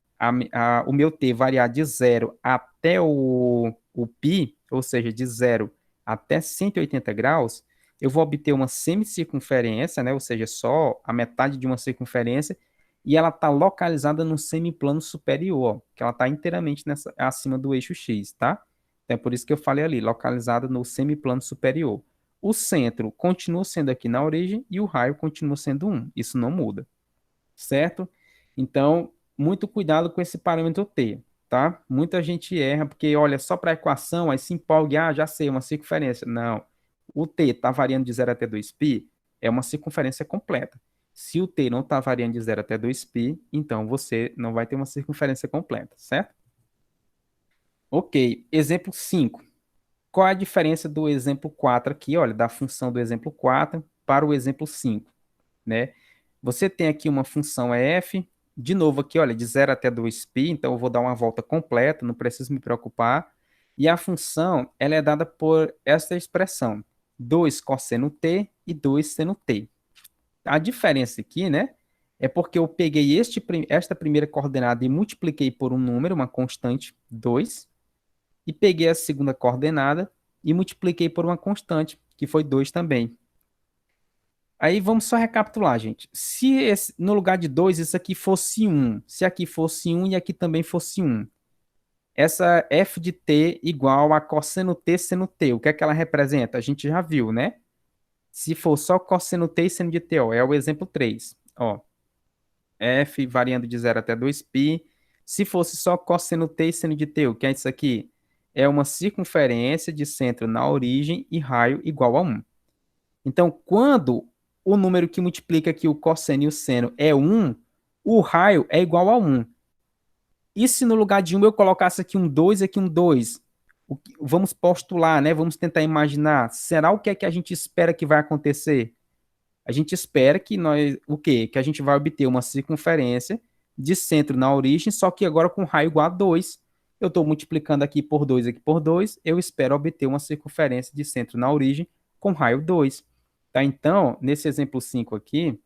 o meu t variar de 0 até o π, ou seja, de 0 até 180 graus, eu vou obter uma semicircunferência, né? Ou seja, só a metade de uma circunferência, e ela está localizada no semiplano superior, ó, que ela está inteiramente acima do eixo X, tá? Então, é por isso que eu falei ali, localizada no semiplano superior. O centro continua sendo aqui na origem e o raio continua sendo 1. Isso não muda, certo? Então, muito cuidado com esse parâmetro t, tá? Muita gente erra porque olha só para a equação, aí se empolga, já sei, uma circunferência. Não. O t está variando de 0 até 2π, é uma circunferência completa. Se o t não está variando de 0 até 2π, então você não vai ter uma circunferência completa, certo? Ok, exemplo 5. Qual é a diferença do exemplo 4 aqui, olha, da função do exemplo 4 para o exemplo 5, né? Você tem aqui uma função f, de novo aqui, olha, de 0 até 2π, então eu vou dar uma volta completa, não preciso me preocupar. E a função, ela é dada por esta expressão, 2 cosseno t e 2 seno t. A diferença aqui, né, é porque eu peguei esta primeira coordenada e multipliquei por um número, uma constante, 2, e peguei a segunda coordenada e multipliquei por uma constante, que foi 2 também. Aí vamos só recapitular, gente. Se no lugar de 2, isso aqui fosse 1, se aqui fosse 1 e aqui também fosse 1, essa f de t igual a cosseno t seno t, o que é que ela representa? A gente já viu, né? Se for só cosseno t e seno de t, ó, é o exemplo 3. Ó, f variando de 0 até 2π. Se fosse só cosseno t e seno de t, o que é isso aqui? É uma circunferência de centro na origem e raio igual a 1. Então, quando o número que multiplica aqui o cosseno e o seno é 1, o raio é igual a 1. E se no lugar de 1 eu colocasse aqui um 2 e aqui um 2? Vamos postular, né? Vamos tentar imaginar. Será o que é que a gente espera que vai acontecer? A gente espera que nós, o quê? Que a gente vai obter uma circunferência de centro na origem, só que agora com raio igual a 2. Eu estou multiplicando aqui por 2, eu espero obter uma circunferência de centro na origem com raio 2. Tá? Então, nesse exemplo 5 aqui,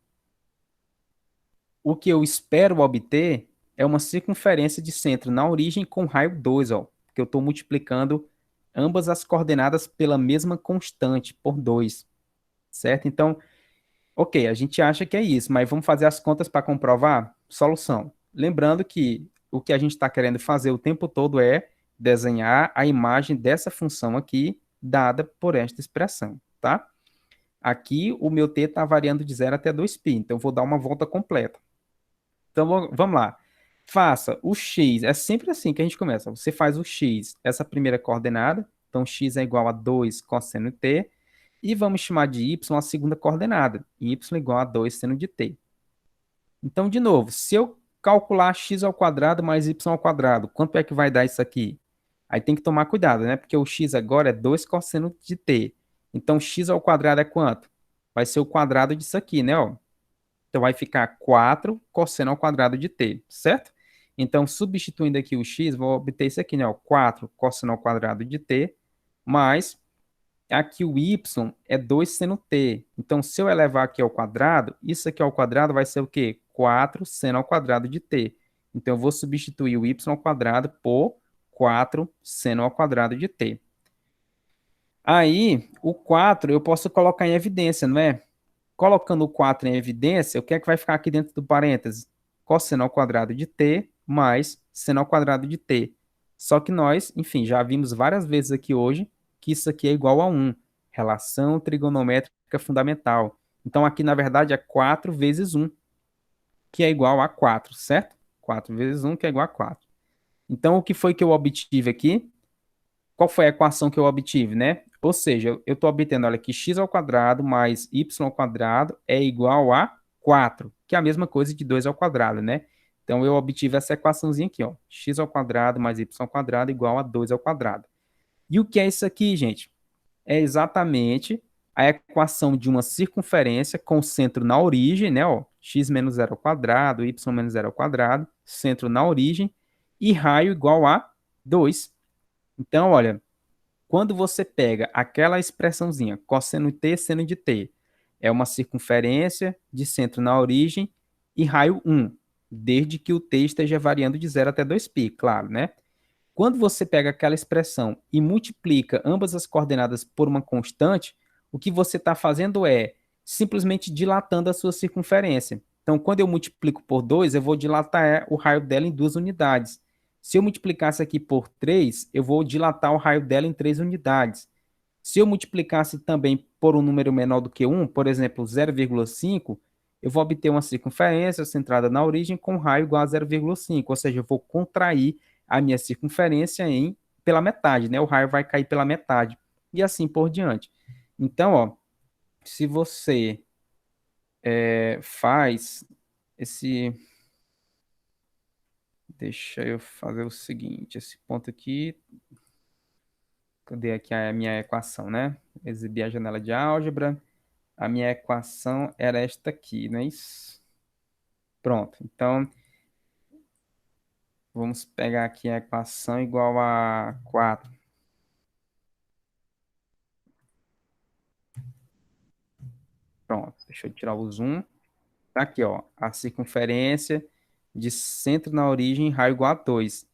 o que eu espero obter é uma circunferência de centro na origem com raio 2, ó, porque eu estou multiplicando ambas as coordenadas pela mesma constante, por 2, certo? Então, ok, a gente acha que é isso, mas vamos fazer as contas para comprovar? Solução. Lembrando que o que a gente está querendo fazer o tempo todo é desenhar a imagem dessa função aqui, dada por esta expressão, tá? Aqui o meu t está variando de 0 até 2π, então eu vou dar uma volta completa. Então vamos lá. Faça o x, é sempre assim que a gente começa. Você faz o x, essa primeira coordenada, então x é igual a 2 cosseno t, e vamos chamar de y a segunda coordenada, y igual a 2 seno de t. Então, de novo, se eu calcular x ao quadrado mais y ao quadrado, quanto é que vai dar isso aqui? Aí tem que tomar cuidado, né? Porque o x agora é 2 cosseno de t. Então, x ao quadrado é quanto? Vai ser o quadrado disso aqui, né? Ó. Então, vai ficar 4 cosseno ao quadrado de t, certo? Então, substituindo aqui o x, vou obter isso aqui, né? Ó, 4 cosseno ao quadrado de t, mais aqui o y é 2 seno t. Então, se eu elevar aqui ao quadrado, isso aqui ao quadrado vai ser o quê? 4 seno ao quadrado de t. Então, eu vou substituir o y ao quadrado por 4 seno ao quadrado de t. Aí, o 4 eu posso colocar em evidência, não é? Colocando o 4 em evidência, o que é que vai ficar aqui dentro do parênteses? Cosseno ao quadrado de t mais seno ao quadrado de t. Só que nós, enfim, já vimos várias vezes aqui hoje que isso aqui é igual a 1. Relação trigonométrica fundamental. Então, aqui, na verdade, é 4 vezes 1, que é igual a 4, certo? 4 vezes 1, que é igual a 4. Então, o que foi que eu obtive aqui? Qual foi a equação que eu obtive, né? Ou seja, eu estou obtendo, olha aqui, x ao quadrado mais y ao quadrado é igual a 4, que é a mesma coisa de 2 ao quadrado, né? Então, eu obtive essa equaçãozinha aqui, ó. X ao quadrado mais y ao quadrado igual a 2 ao quadrado. E o que é isso aqui, gente? É exatamente a equação de uma circunferência com centro na origem, né? Ó, x menos 0 ao quadrado, y menos 0 ao quadrado, centro na origem, e raio igual a 2. Então, olha, quando você pega aquela expressãozinha, cosseno t, seno de t, é uma circunferência de centro na origem e raio 1, desde que o t esteja variando de 0 até 2π, claro, né? Quando você pega aquela expressão e multiplica ambas as coordenadas por uma constante, o que você está fazendo é simplesmente dilatando a sua circunferência. Então, quando eu multiplico por 2, eu vou dilatar o raio dela em 2 unidades. Se eu multiplicasse aqui por 3, eu vou dilatar o raio dela em 3 unidades. Se eu multiplicasse também por um número menor do que 1, por exemplo, 0,5, eu vou obter uma circunferência centrada na origem com raio igual a 0,5, ou seja, eu vou contrair a minha circunferência pela metade, né? O raio vai cair pela metade, e assim por diante. Então, ó, se você faz esse... Deixa eu fazer o seguinte, esse ponto aqui... Cadê aqui a minha equação, né? Exibir a janela de álgebra. A minha equação era esta aqui, não é isso? Pronto. Então, vamos pegar aqui a equação igual a 4. Pronto. Deixa eu tirar o zoom. Tá aqui, ó. A circunferência de centro na origem, raio igual a 2.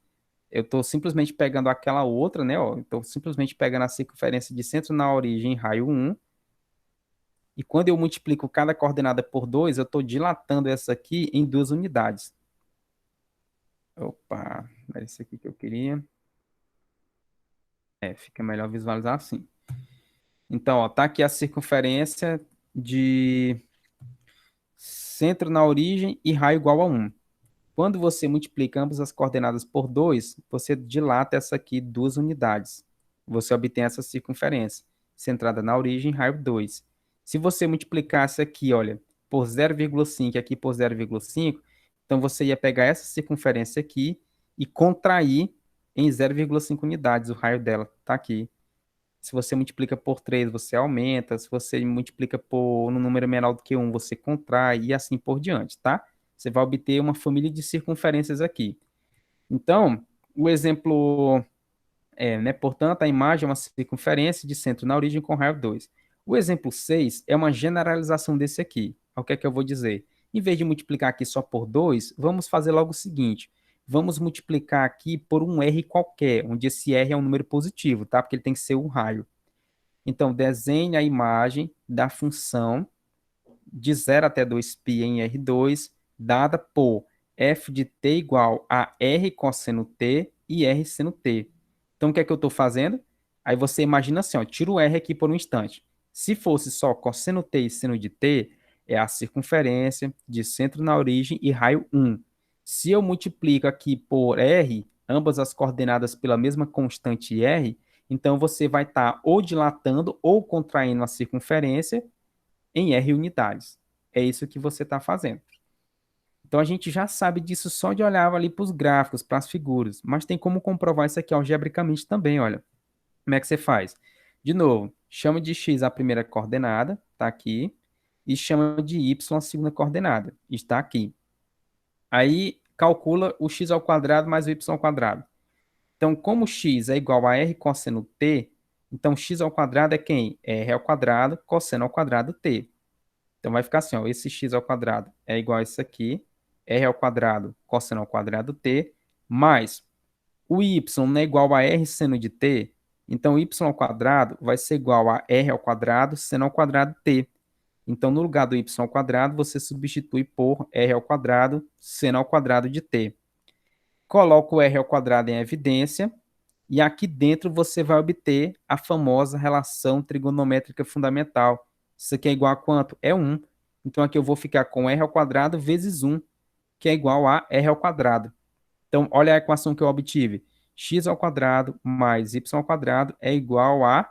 Eu estou simplesmente pegando aquela outra, né? Ó, estou simplesmente pegando a circunferência de centro na origem, raio 1. E quando eu multiplico cada coordenada por 2, eu estou dilatando essa aqui em 2 unidades. Opa, era isso aqui que eu queria. Fica melhor visualizar assim. Então, ó, tá aqui a circunferência de centro na origem e raio igual a 1. Quando você multiplica ambas as coordenadas por 2, você dilata essa aqui 2 unidades. Você obtém essa circunferência, centrada na origem, raio 2. Se você multiplicasse aqui, olha, por 0,5 e aqui por 0,5, então você ia pegar essa circunferência aqui e contrair em 0,5 unidades o raio dela. Tá aqui. Se você multiplica por 3, você aumenta. Se você multiplica por um número menor do que 1, você contrai e assim por diante, tá? Você vai obter uma família de circunferências aqui. Então, o exemplo né, portanto, a imagem é uma circunferência de centro na origem com raio 2. O exemplo 6 é uma generalização desse aqui. O que é que eu vou dizer? Em vez de multiplicar aqui só por 2, vamos fazer logo o seguinte. Vamos multiplicar aqui por um R qualquer, onde esse R é um número positivo, tá? Porque ele tem que ser um raio. Então, desenhe a imagem da função de 0 até 2π em R2, dada por f de t igual a R cosseno t e R seno t. Então, o que é que eu estou fazendo? Aí você imagina assim, ó, tira o R aqui por um instante. Se fosse só cosseno t e seno de t, é a circunferência de centro na origem e raio 1. Se eu multiplico aqui por R, ambas as coordenadas pela mesma constante R, então você vai estar ou dilatando ou contraindo a circunferência em R unidades. É isso que você está fazendo. Então a gente já sabe disso só de olhar ali para os gráficos, para as figuras, mas tem como comprovar isso aqui algebricamente também, olha. Como é que você faz? De novo, chama de x a primeira coordenada, está aqui, e chama de y a segunda coordenada, está aqui. Aí calcula o x ao quadrado mais o y ao quadrado. Então, como x é igual a r cosseno t, então x ao quadrado é quem? R ao quadrado, cosseno ao quadrado t. Então vai ficar assim, ó, esse x ao quadrado é igual a isso aqui, r ao quadrado, cosseno ao quadrado t, mais o y não é igual a r seno de t, então y ao quadrado vai ser igual a r ao quadrado, seno ao quadrado t. Então, no lugar do y ao quadrado, você substitui por r ao quadrado, seno ao quadrado de t. Coloca o r ao quadrado em evidência, e aqui dentro você vai obter a famosa relação trigonométrica fundamental. Isso aqui é igual a quanto? É 1. Então aqui eu vou ficar com r ao quadrado vezes 1, que é igual a r ao quadrado. Então olha a equação que eu obtive. X ao quadrado mais y ao quadrado é igual a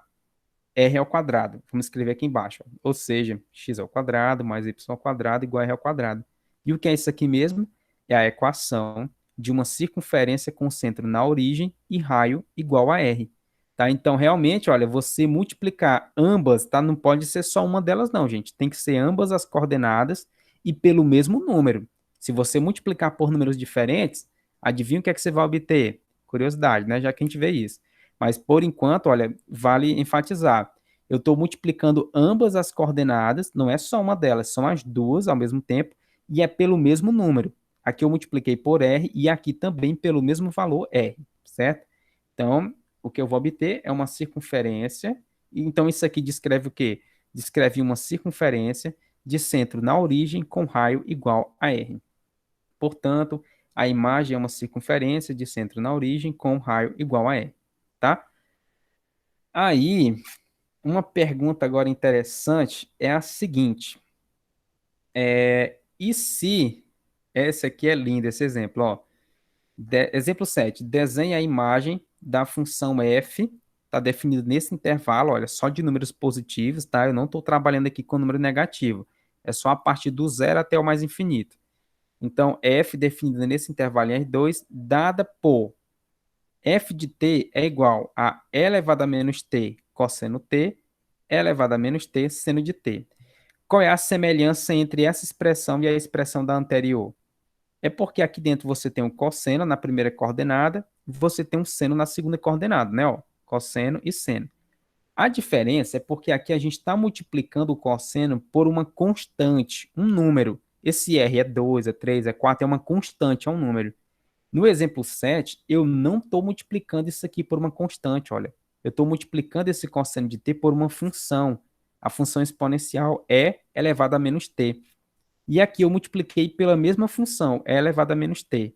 r ao quadrado. Vamos escrever aqui embaixo. Ou seja, x ao quadrado mais y ao quadrado igual a r ao quadrado. E o que é isso aqui mesmo? É a equação de uma circunferência com centro na origem e raio igual a R. Tá? Então, realmente, olha, você multiplicar ambas, tá? Não pode ser só uma delas, não, gente. Tem que ser ambas as coordenadas e pelo mesmo número. Se você multiplicar por números diferentes, adivinha o que é que você vai obter? Curiosidade, né? Já que a gente vê isso. Mas, por enquanto, olha, vale enfatizar. Eu estou multiplicando ambas as coordenadas, não é só uma delas, são as duas ao mesmo tempo, e é pelo mesmo número. Aqui eu multipliquei por R e aqui também pelo mesmo valor R, certo? Então, o que eu vou obter é uma circunferência. Então, isso aqui descreve o quê? descreve uma circunferência de centro na origem com raio igual a R. Portanto, a imagem é uma circunferência de centro na origem com raio igual a R, tá? Aí, uma pergunta agora interessante é a seguinte, e se, esse aqui é lindo, esse exemplo, ó, exemplo 7, desenhe a imagem da função f, está definido nesse intervalo, olha, só de números positivos, tá? Eu não estou trabalhando aqui com número negativo, é só a partir do zero até o mais infinito. Então, f definida nesse intervalo em R2, dada por f de t é igual a e elevado a menos t cosseno t, e elevado a menos t seno de t. Qual é a semelhança entre essa expressão e a expressão da anterior? É porque aqui dentro você tem um cosseno na primeira coordenada, você tem um seno na segunda coordenada, né? Ó, cosseno e seno. A diferença é porque aqui a gente está multiplicando o cosseno por uma constante, um número. Esse R é 2, é 3, é 4, é uma constante, é um número. No exemplo 7, eu não estou multiplicando isso aqui por uma constante, olha. Eu estou multiplicando esse cosseno de t por uma função. A função exponencial é elevado a menos t. E aqui eu multipliquei pela mesma função, e elevado a menos t.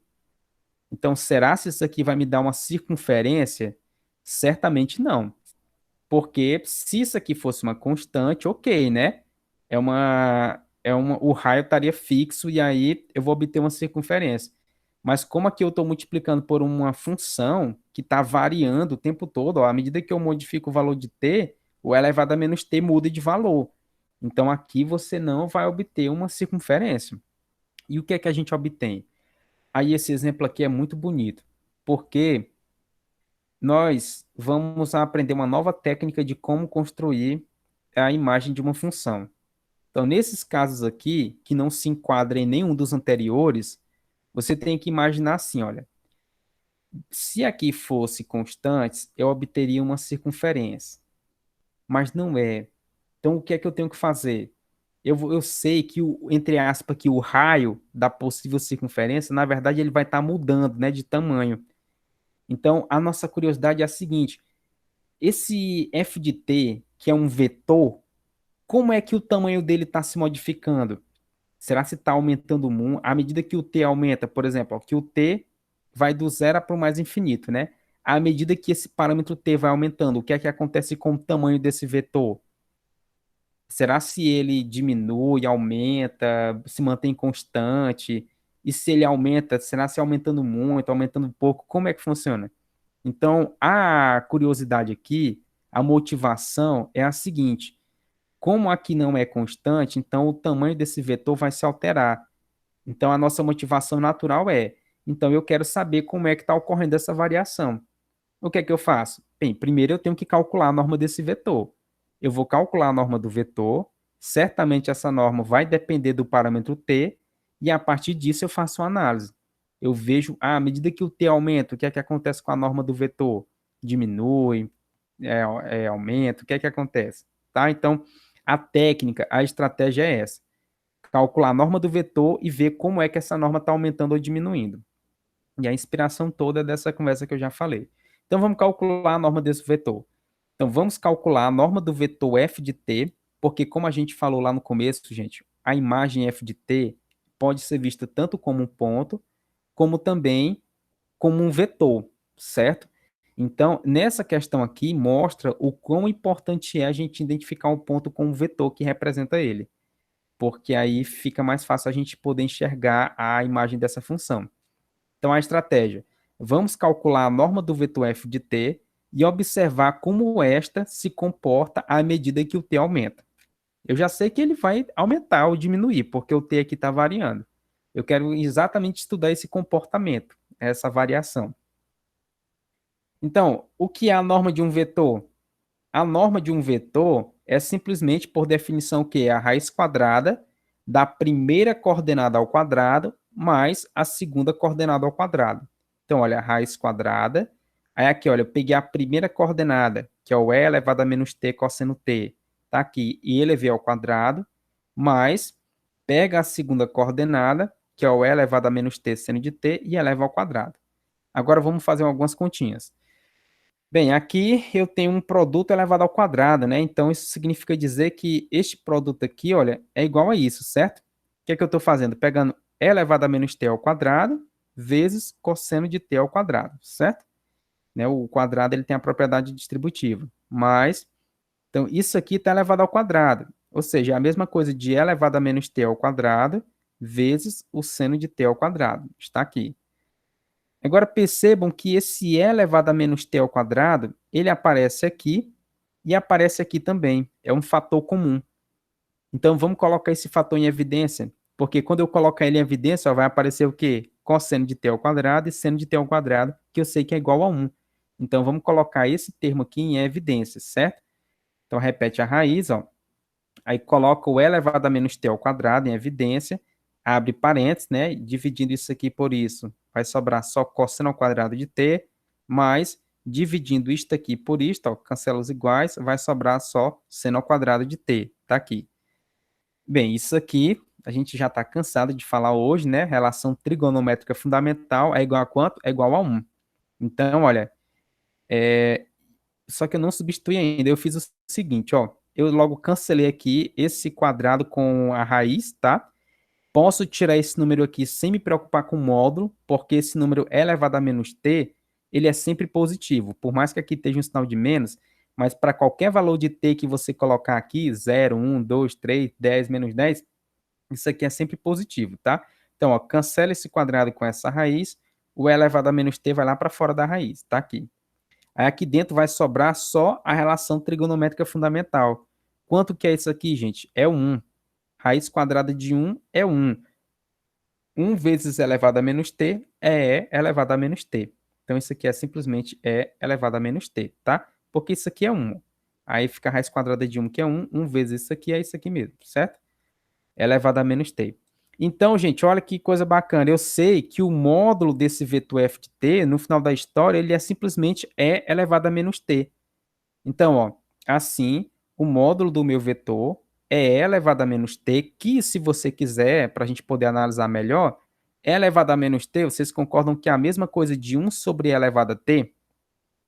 Então, será se isso aqui vai me dar uma circunferência? Certamente não. Porque se isso aqui fosse uma constante, ok, né? O raio estaria fixo e aí eu vou obter uma circunferência. Mas como aqui eu estou multiplicando por uma função que está variando o tempo todo, ó, à medida que eu modifico o valor de t, o elevado a menos t muda de valor. Então aqui você não vai obter uma circunferência. E o que é que a gente obtém? Aí esse exemplo aqui é muito bonito, porque nós vamos aprender uma nova técnica de como construir a imagem de uma função. Então, nesses casos aqui, que não se enquadra em nenhum dos anteriores, você tem que imaginar assim, olha, se aqui fosse constantes, eu obteria uma circunferência, mas não é. Então, o que é que eu tenho que fazer? Eu sei que, entre aspas, que o raio da possível circunferência, na verdade, ele vai estar mudando, né, de tamanho. Então, a nossa curiosidade é a seguinte, esse f de t, que é um vetor, como é que o tamanho dele está se modificando? Será se está aumentando muito? À medida que o t aumenta, por exemplo, ó, que o t vai do zero para o mais infinito, né? À medida que esse parâmetro t vai aumentando, o que é que acontece com o tamanho desse vetor? Será se ele diminui, aumenta, se mantém constante? E se ele aumenta, será se aumentando muito, aumentando pouco? Como é que funciona? Então, a curiosidade aqui, a motivação é a seguinte: como aqui não é constante, então o tamanho desse vetor vai se alterar. Então, a nossa motivação natural é, então eu quero saber como é que está ocorrendo essa variação. O que é que eu faço? Bem, primeiro eu tenho que calcular a norma desse vetor. Eu vou calcular a norma do vetor, certamente essa norma vai depender do parâmetro t, e a partir disso eu faço uma análise. Eu vejo, à medida que o t aumenta, o que é que acontece com a norma do vetor? Diminui, aumenta, o que é que acontece? Tá? Então, a técnica, a estratégia é essa. Calcular a norma do vetor e ver como é que essa norma está aumentando ou diminuindo. E a inspiração toda é dessa conversa que eu já falei. Então, vamos calcular a norma desse vetor. Então, vamos calcular a norma do vetor f de t, porque como a gente falou lá no começo, gente, a imagem f de t pode ser vista tanto como um ponto, como também como um vetor, certo? Então, nessa questão aqui, mostra o quão importante é a gente identificar um ponto com um vetor que representa ele, porque aí fica mais fácil a gente poder enxergar a imagem dessa função. Então, a estratégia, vamos calcular a norma do vetor f de t e observar como esta se comporta à medida que o t aumenta. Eu já sei que ele vai aumentar ou diminuir, porque o t aqui está variando. Eu quero exatamente estudar esse comportamento, essa variação. Então, o que é a norma de um vetor? A norma de um vetor é simplesmente, por definição, que é a raiz quadrada da primeira coordenada ao quadrado mais a segunda coordenada ao quadrado. Então, olha, a raiz quadrada. Aí aqui, olha, eu peguei a primeira coordenada, que é o e elevado a menos t cosseno t. Tá aqui, e elevei ao quadrado, mais pega a segunda coordenada, que é o e elevado a menos t seno de t, e eleva ao quadrado. Agora vamos fazer algumas continhas. Bem, aqui eu tenho um produto elevado ao quadrado, né? Então, isso significa dizer que este produto aqui, olha, é igual a isso, certo? O que é que eu estou fazendo? Pegando e elevado a menos t ao quadrado vezes cosseno de t ao quadrado, certo? Né? O quadrado ele tem a propriedade distributiva, mas, então, isso aqui está elevado ao quadrado, ou seja, é a mesma coisa de e elevado a menos t ao quadrado vezes o seno de t ao quadrado, está aqui. Agora percebam que esse e elevado a menos t ao quadrado, ele aparece aqui e aparece aqui também. É um fator comum. Então vamos colocar esse fator em evidência, porque quando eu colocar ele em evidência, ó, vai aparecer o quê? Cosseno de t ao quadrado e seno de t ao quadrado, que eu sei que é igual a 1. Então vamos colocar esse termo aqui em evidência, certo? Então repete a raiz, ó. Aí coloca o e elevado a menos t ao quadrado em evidência, abre parênteses, né? Dividindo isso aqui por isso, vai sobrar só cosseno ao quadrado de t, mais dividindo isto aqui por isto, ó, cancela os iguais, vai sobrar só seno ao quadrado de t, tá aqui. Bem, isso aqui a gente já está cansado de falar hoje, né? Relação trigonométrica fundamental é igual a quanto? É igual a 1. Então, olha, só que eu não substituí ainda. Eu fiz o seguinte, ó. Eu logo cancelei aqui esse quadrado com a raiz, tá? Posso tirar esse número aqui sem me preocupar com o módulo, porque esse número é elevado a menos t, ele é sempre positivo. Por mais que aqui esteja um sinal de menos, mas para qualquer valor de t que você colocar aqui, 0, 1, 2, 3, 10, menos 10, isso aqui é sempre positivo, tá? Então, ó, cancela esse quadrado com essa raiz, o e elevado a menos t vai lá para fora da raiz, tá aqui. Aí aqui dentro vai sobrar só a relação trigonométrica fundamental. Quanto que é isso aqui, gente? É 1. Raiz quadrada de 1 é 1. 1 vezes e elevado a menos t é e elevado a menos t. Então, isso aqui é simplesmente e elevado a menos t, tá? Porque isso aqui é 1. Aí fica a raiz quadrada de 1, que é 1. 1 vezes isso aqui é isso aqui mesmo, certo? Elevado a menos t. Então, gente, olha que coisa bacana. Eu sei que o módulo desse vetor f de t, no final da história, ele é simplesmente e elevado a menos t. Então, ó, assim, o módulo do meu vetor é e elevado a menos t, que se você quiser, para a gente poder analisar melhor, e elevado a menos t, vocês concordam que é a mesma coisa de 1 sobre e elevado a t,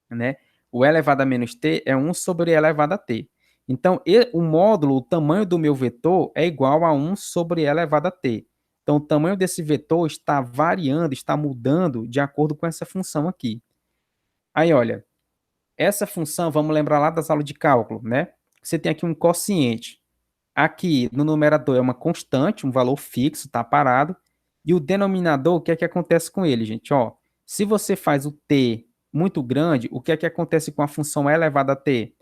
né? O e elevado a menos t é 1 sobre e elevado a t. Então, o módulo, o tamanho do meu vetor é igual a 1 sobre e elevado a t. Então, o tamanho desse vetor está variando, está mudando de acordo com essa função aqui. Aí, olha, essa função, vamos lembrar lá das aulas de cálculo, né? Você tem aqui um quociente. Aqui no numerador é uma constante, um valor fixo, está parado. E o denominador, o que é que acontece com ele, gente? Ó, se você faz o t muito grande, o que é que acontece com a função elevada a t?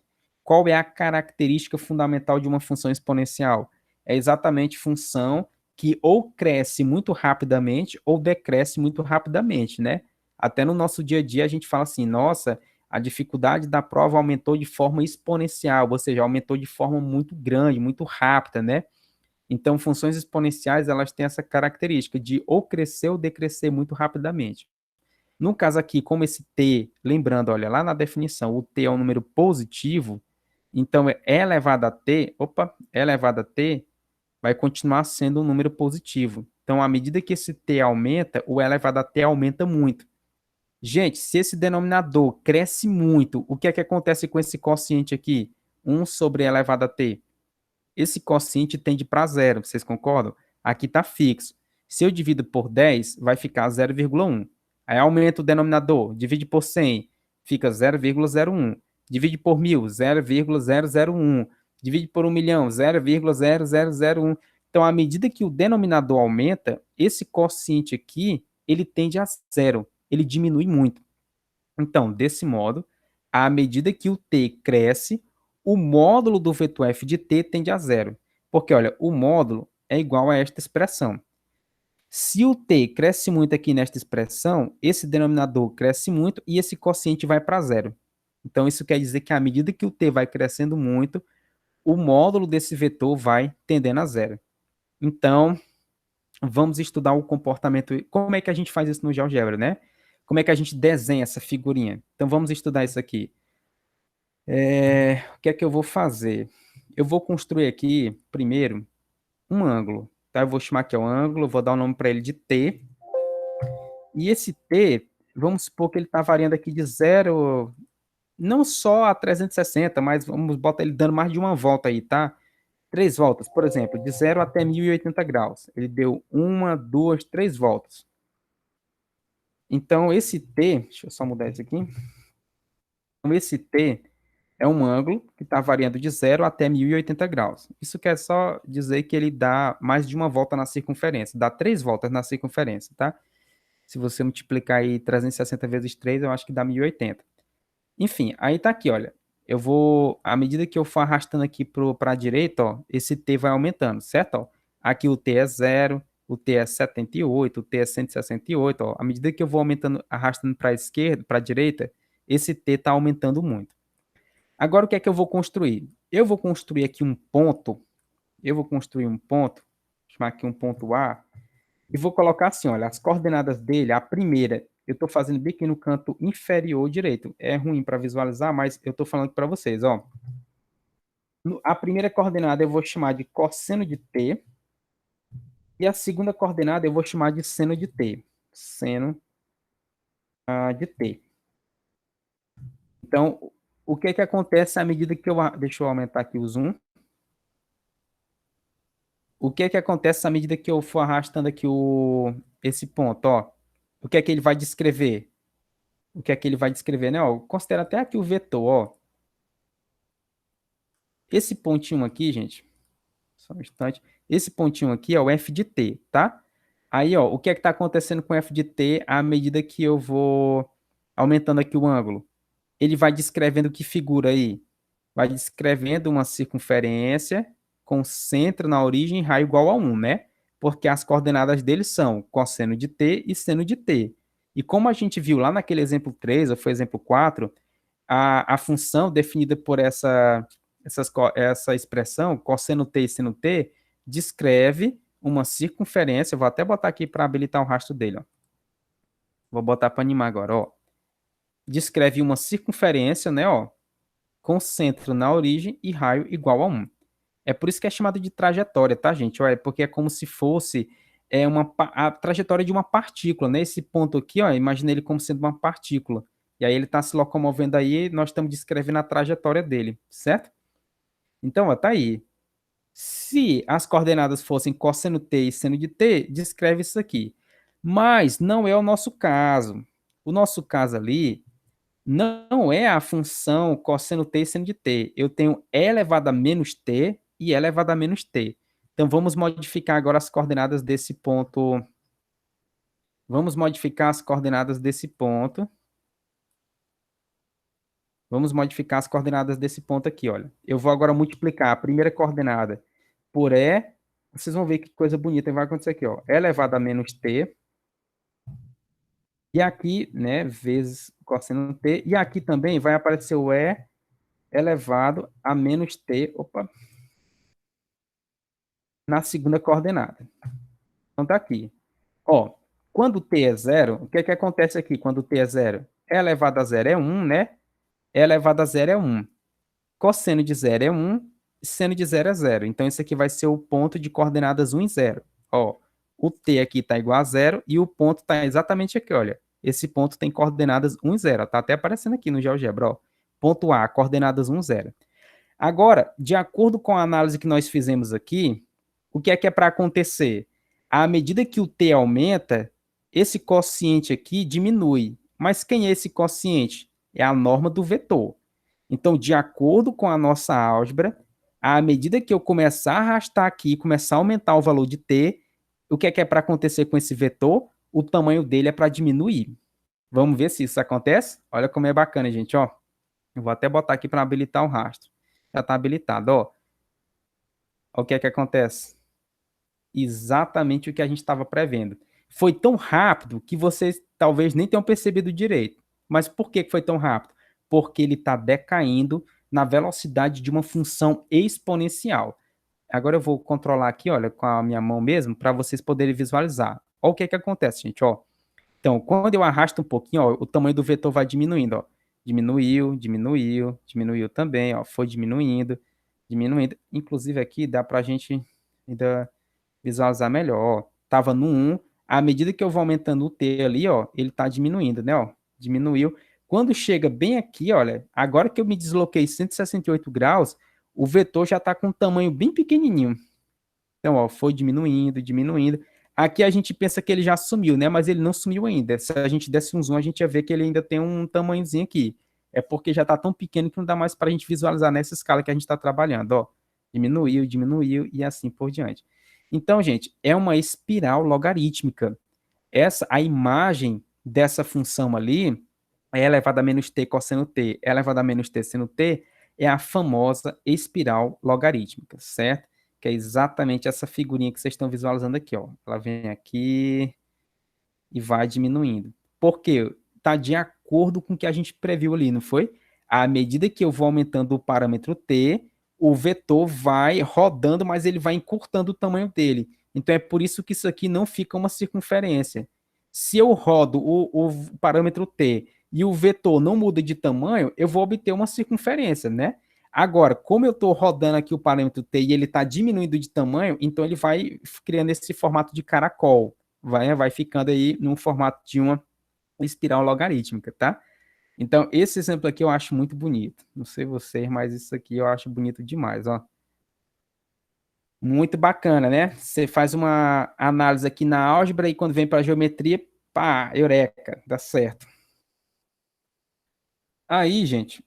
Qual é a característica fundamental de uma função exponencial? É exatamente função que ou cresce muito rapidamente ou decresce muito rapidamente, né? Até no nosso dia a dia a gente fala assim, nossa, a dificuldade da prova aumentou de forma exponencial, ou seja, aumentou de forma muito grande, muito rápida, né? Então, funções exponenciais, elas têm essa característica de ou crescer ou decrescer muito rapidamente. No caso aqui, como esse t, lembrando, olha, lá na definição, o t é um número positivo, então e elevado a t, e elevado a t vai continuar sendo um número positivo. Então, à medida que esse t aumenta, o e elevado a t aumenta muito. Gente, se esse denominador cresce muito, o que é que acontece com esse quociente aqui? 1 sobre e elevado a t. Esse quociente tende para zero, vocês concordam? Aqui está fixo. Se eu divido por 10, vai ficar 0,1. Aí aumenta o denominador, divide por 100, fica 0,01. Divide por 1.000, 0,001. Divide por 1 milhão, 0,0001. Então, à medida que o denominador aumenta, esse quociente aqui, ele tende a zero, ele diminui muito. Então, desse modo, à medida que o t cresce, o módulo do vetor f de t tende a zero. Porque, olha, o módulo é igual a esta expressão. Se o t cresce muito aqui nesta expressão, esse denominador cresce muito e esse quociente vai para zero. Então, isso quer dizer que à medida que o t vai crescendo muito, o módulo desse vetor vai tendendo a zero. Então, vamos estudar o comportamento. Como é que a gente faz isso no GeoGebra, né? Como é que a gente desenha essa figurinha? Então, vamos estudar isso aqui. O que é que eu vou fazer? Eu vou construir aqui, primeiro, um ângulo. Tá? Eu vou chamar aqui o ângulo, vou dar o nome para ele de T. E esse T, vamos supor que ele está variando aqui de 0 não só a 360, mas vamos botar ele dando mais de uma volta aí, tá? 3 voltas, por exemplo, de 0 até 1080 graus. Ele deu uma, duas, 3 voltas. Então, esse T, deixa eu só mudar isso aqui. Então, esse T é um ângulo que está variando de 0 até 1080 graus. Isso quer só dizer que ele dá mais de uma volta na circunferência, dá 3 voltas na circunferência, tá? Se você multiplicar aí 360 vezes 3, eu acho que dá 1080. Enfim, aí tá aqui, olha. Eu vou, à medida que eu for arrastando aqui para a direita, ó, esse T vai aumentando, certo? Ó, aqui o T é 0, o T é 78, o T é 168, ó. À medida que eu vou aumentando, arrastando para a esquerda, para a direita, esse T está aumentando muito. Agora, o que é que eu vou construir? Eu vou construir aqui um ponto, chamar aqui um ponto A, e vou colocar assim, olha, as coordenadas dele, a primeira, eu estou fazendo bem aqui no canto inferior direito. É ruim para visualizar, mas eu estou falando para vocês, ó. A primeira coordenada eu vou chamar de cosseno de t, e a segunda coordenada eu vou chamar de seno de t. Seno de t. Então, o que é que acontece à medida que eu... Deixa eu aumentar aqui o zoom. O que é que acontece à medida que eu for arrastando aqui esse ponto, ó? O que é que ele vai descrever? O que é que ele vai descrever, né? Ó, considera até aqui o vetor, ó. Esse pontinho aqui, gente, só um instante. Esse pontinho aqui é o f de t, tá? Aí, ó, o que é que está acontecendo com f de t à medida que eu vou aumentando aqui o ângulo? Ele vai descrevendo que figura aí? Vai descrevendo uma circunferência com centro na origem e raio igual a 1, né? Porque as coordenadas dele são cosseno de t e seno de t. E como a gente viu lá naquele exemplo 3, ou foi exemplo 4, a função definida por essa expressão, cosseno t e seno t, descreve uma circunferência, vou até botar aqui para habilitar o rastro dele, ó. Vou botar para animar agora, ó. Descreve uma circunferência, né, ó, com centro na origem e raio igual a 1. É por isso que é chamado de trajetória, tá, gente? Ó, é porque é como se fosse a trajetória de uma partícula, né? Esse ponto aqui, ó, imagina ele como sendo uma partícula. E aí ele está se locomovendo aí, nós estamos descrevendo a trajetória dele, certo? Então, ó, tá aí. Se as coordenadas fossem cosseno t e seno de t, descreve isso aqui. Mas não é o nosso caso. O nosso caso ali não é a função cosseno t e seno de t. Eu tenho e elevado a menos t e e elevado a menos t. Então, vamos modificar agora as coordenadas desse ponto. Vamos modificar as coordenadas desse ponto. Vamos modificar as coordenadas desse ponto aqui, olha. Eu vou agora multiplicar a primeira coordenada por E. Vocês vão ver que coisa bonita vai acontecer aqui, ó. E elevado a menos t. E aqui, né, vezes cosseno t. E aqui também vai aparecer o E elevado a menos t. Opa. Na segunda coordenada. Então tá aqui. Ó, quando t é zero, o que é que acontece aqui quando t é zero? E elevado a zero é 1, né? E elevado a zero é 1. Cosseno de zero é 1, seno de zero é 0. Então, esse aqui vai ser o ponto de coordenadas 1 e 0. Ó, o t aqui está igual a 0 e o ponto está exatamente aqui, olha. Esse ponto tem coordenadas 1 e 0. Está até aparecendo aqui no GeoGebra, ó. Ponto A, coordenadas 1 e 0. Agora, de acordo com a análise que nós fizemos aqui, o que é para acontecer? À medida que o t aumenta, esse quociente aqui diminui. Mas quem é esse quociente? É a norma do vetor. Então, de acordo com a nossa álgebra, à medida que eu começar a arrastar aqui, começar a aumentar o valor de t, o que é para acontecer com esse vetor? O tamanho dele é para diminuir. Vamos ver se isso acontece? Olha como é bacana, gente, ó. Eu vou até botar aqui para habilitar o rastro. Já está habilitado, ó. O que é que acontece? Exatamente o que a gente estava prevendo. Foi tão rápido que vocês talvez nem tenham percebido direito. Mas por que foi tão rápido? Porque ele está decaindo na velocidade de uma função exponencial. Agora eu vou controlar aqui, olha, com a minha mão mesmo, para vocês poderem visualizar. Olha o que é que acontece, gente, ó. Então, quando eu arrasto um pouquinho, ó, o tamanho do vetor vai diminuindo, ó. Diminuiu, diminuiu, diminuiu também, ó. Foi diminuindo, diminuindo. Inclusive aqui dá para a gente ainda visualizar melhor, ó. Tava no 1, à medida que eu vou aumentando o t ali, ó, ele tá diminuindo, né, ó. Diminuiu. Quando chega bem aqui, olha, agora que eu me desloquei 168 graus, o vetor já está com um tamanho bem pequenininho. Então, ó, foi diminuindo, diminuindo. Aqui a gente pensa que ele já sumiu, né? Mas ele não sumiu ainda. Se a gente desse um zoom, a gente ia ver que ele ainda tem um tamanhozinho aqui. É porque já está tão pequeno que não dá mais para a gente visualizar nessa escala que a gente está trabalhando, ó. Diminuiu, diminuiu e assim por diante. Então, gente, é uma espiral logarítmica. A imagem dessa função ali, é elevado a menos t cosseno t, elevado a menos t seno t, é a famosa espiral logarítmica, certo? Que é exatamente essa figurinha que vocês estão visualizando aqui, ó. Ela vem aqui e vai diminuindo. Por quê? Está de acordo com o que a gente previu ali, não foi? À medida que eu vou aumentando o parâmetro t, o vetor vai rodando, mas ele vai encurtando o tamanho dele. Então é por isso que isso aqui não fica uma circunferência. Se eu rodo o parâmetro t e o vetor não muda de tamanho, eu vou obter uma circunferência, né? Agora, como eu estou rodando aqui o parâmetro t e ele está diminuindo de tamanho, então ele vai criando esse formato de caracol. Vai ficando aí no formato de uma espiral logarítmica, tá? Então, esse exemplo aqui eu acho muito bonito. Não sei vocês, mas isso aqui eu acho bonito demais, ó. Muito bacana, né? Você faz uma análise aqui na álgebra e quando vem para a geometria, pá, eureka, dá certo. Aí, gente,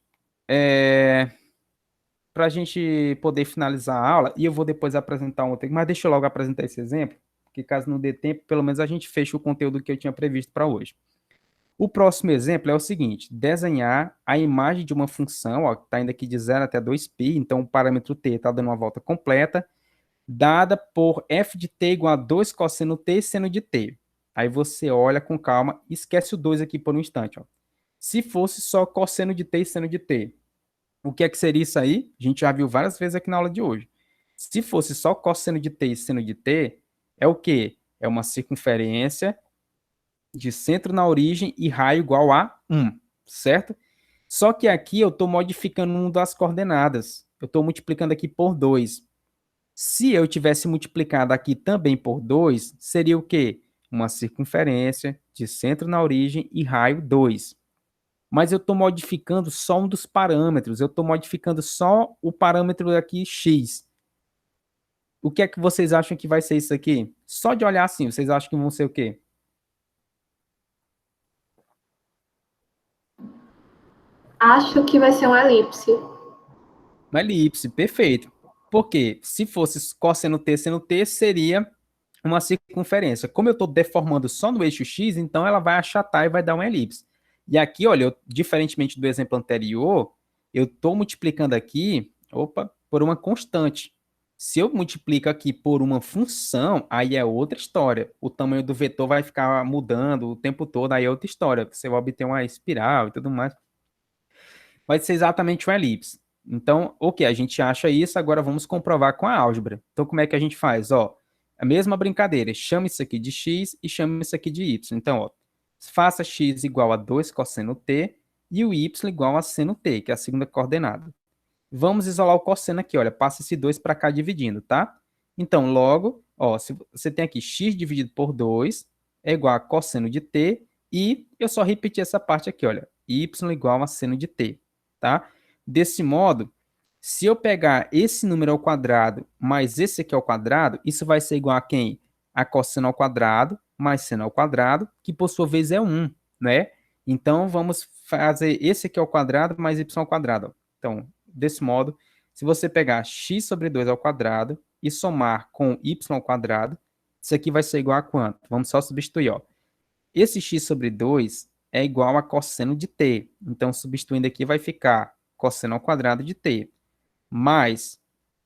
para a gente poder finalizar a aula, e eu vou depois apresentar um outro, mas deixa eu logo apresentar esse exemplo, porque caso não dê tempo, pelo menos a gente fecha o conteúdo que eu tinha previsto para hoje. O próximo exemplo é o seguinte: desenhar a imagem de uma função, ó, que está indo aqui de 0 até 2π, então o parâmetro t está dando uma volta completa, dada por f de t igual a 2 cosseno t seno de t. Aí você olha com calma, esquece o 2 aqui por um instante. Ó. Se fosse só cosseno de t e seno de t, o que é que seria isso aí? A gente já viu várias vezes aqui na aula de hoje. Se fosse só cosseno de t e seno de t, é o quê? É uma circunferência de centro na origem e raio igual a 1, certo? Só que aqui eu estou modificando uma das coordenadas. Eu estou multiplicando aqui por 2. Se eu tivesse multiplicado aqui também por 2, seria o quê? Uma circunferência de centro na origem e raio 2. Mas eu estou modificando só um dos parâmetros. Eu estou modificando só o parâmetro aqui x. O que é que vocês acham que vai ser isso aqui? Só de olhar assim, vocês acham que vão ser o quê? Acho que vai ser uma elipse. Uma elipse, perfeito. Porque se fosse cosseno t seno t, seria uma circunferência. Como eu estou deformando só no eixo x, então ela vai achatar e vai dar uma elipse. E aqui, olha, diferentemente do exemplo anterior, eu estou multiplicando aqui, por uma constante. Se eu multiplico aqui por uma função, aí é outra história. O tamanho do vetor vai ficar mudando o tempo todo, aí é outra história. Você vai obter uma espiral e tudo mais. Vai ser exatamente uma elipse. Então, ok, a gente acha isso, agora vamos comprovar com a álgebra. Então, como é que a gente faz? Ó, a mesma brincadeira, chama isso aqui de x e chama isso aqui de y. Então, ó, faça x igual a 2 cosseno t e o y igual a seno t, que é a segunda coordenada. Vamos isolar o cosseno aqui, olha, passa esse 2 para cá dividindo, tá? Então, logo, ó, se você tem aqui x dividido por 2 é igual a cosseno de t e eu só repeti essa parte aqui, olha, y igual a seno de t, tá? Desse modo, se eu pegar esse número ao quadrado mais esse aqui ao quadrado, isso vai ser igual a quem? A cosseno ao quadrado mais seno ao quadrado, que por sua vez é 1, né? Então, vamos fazer esse aqui ao quadrado mais y ao quadrado. Ó. Então, desse modo, se você pegar x sobre 2 ao quadrado e somar com y ao quadrado, isso aqui vai ser igual a quanto? Vamos só substituir, ó. Esse x sobre 2 é igual a cosseno de t. Então, substituindo aqui, vai ficar cosseno ao quadrado de t. Mais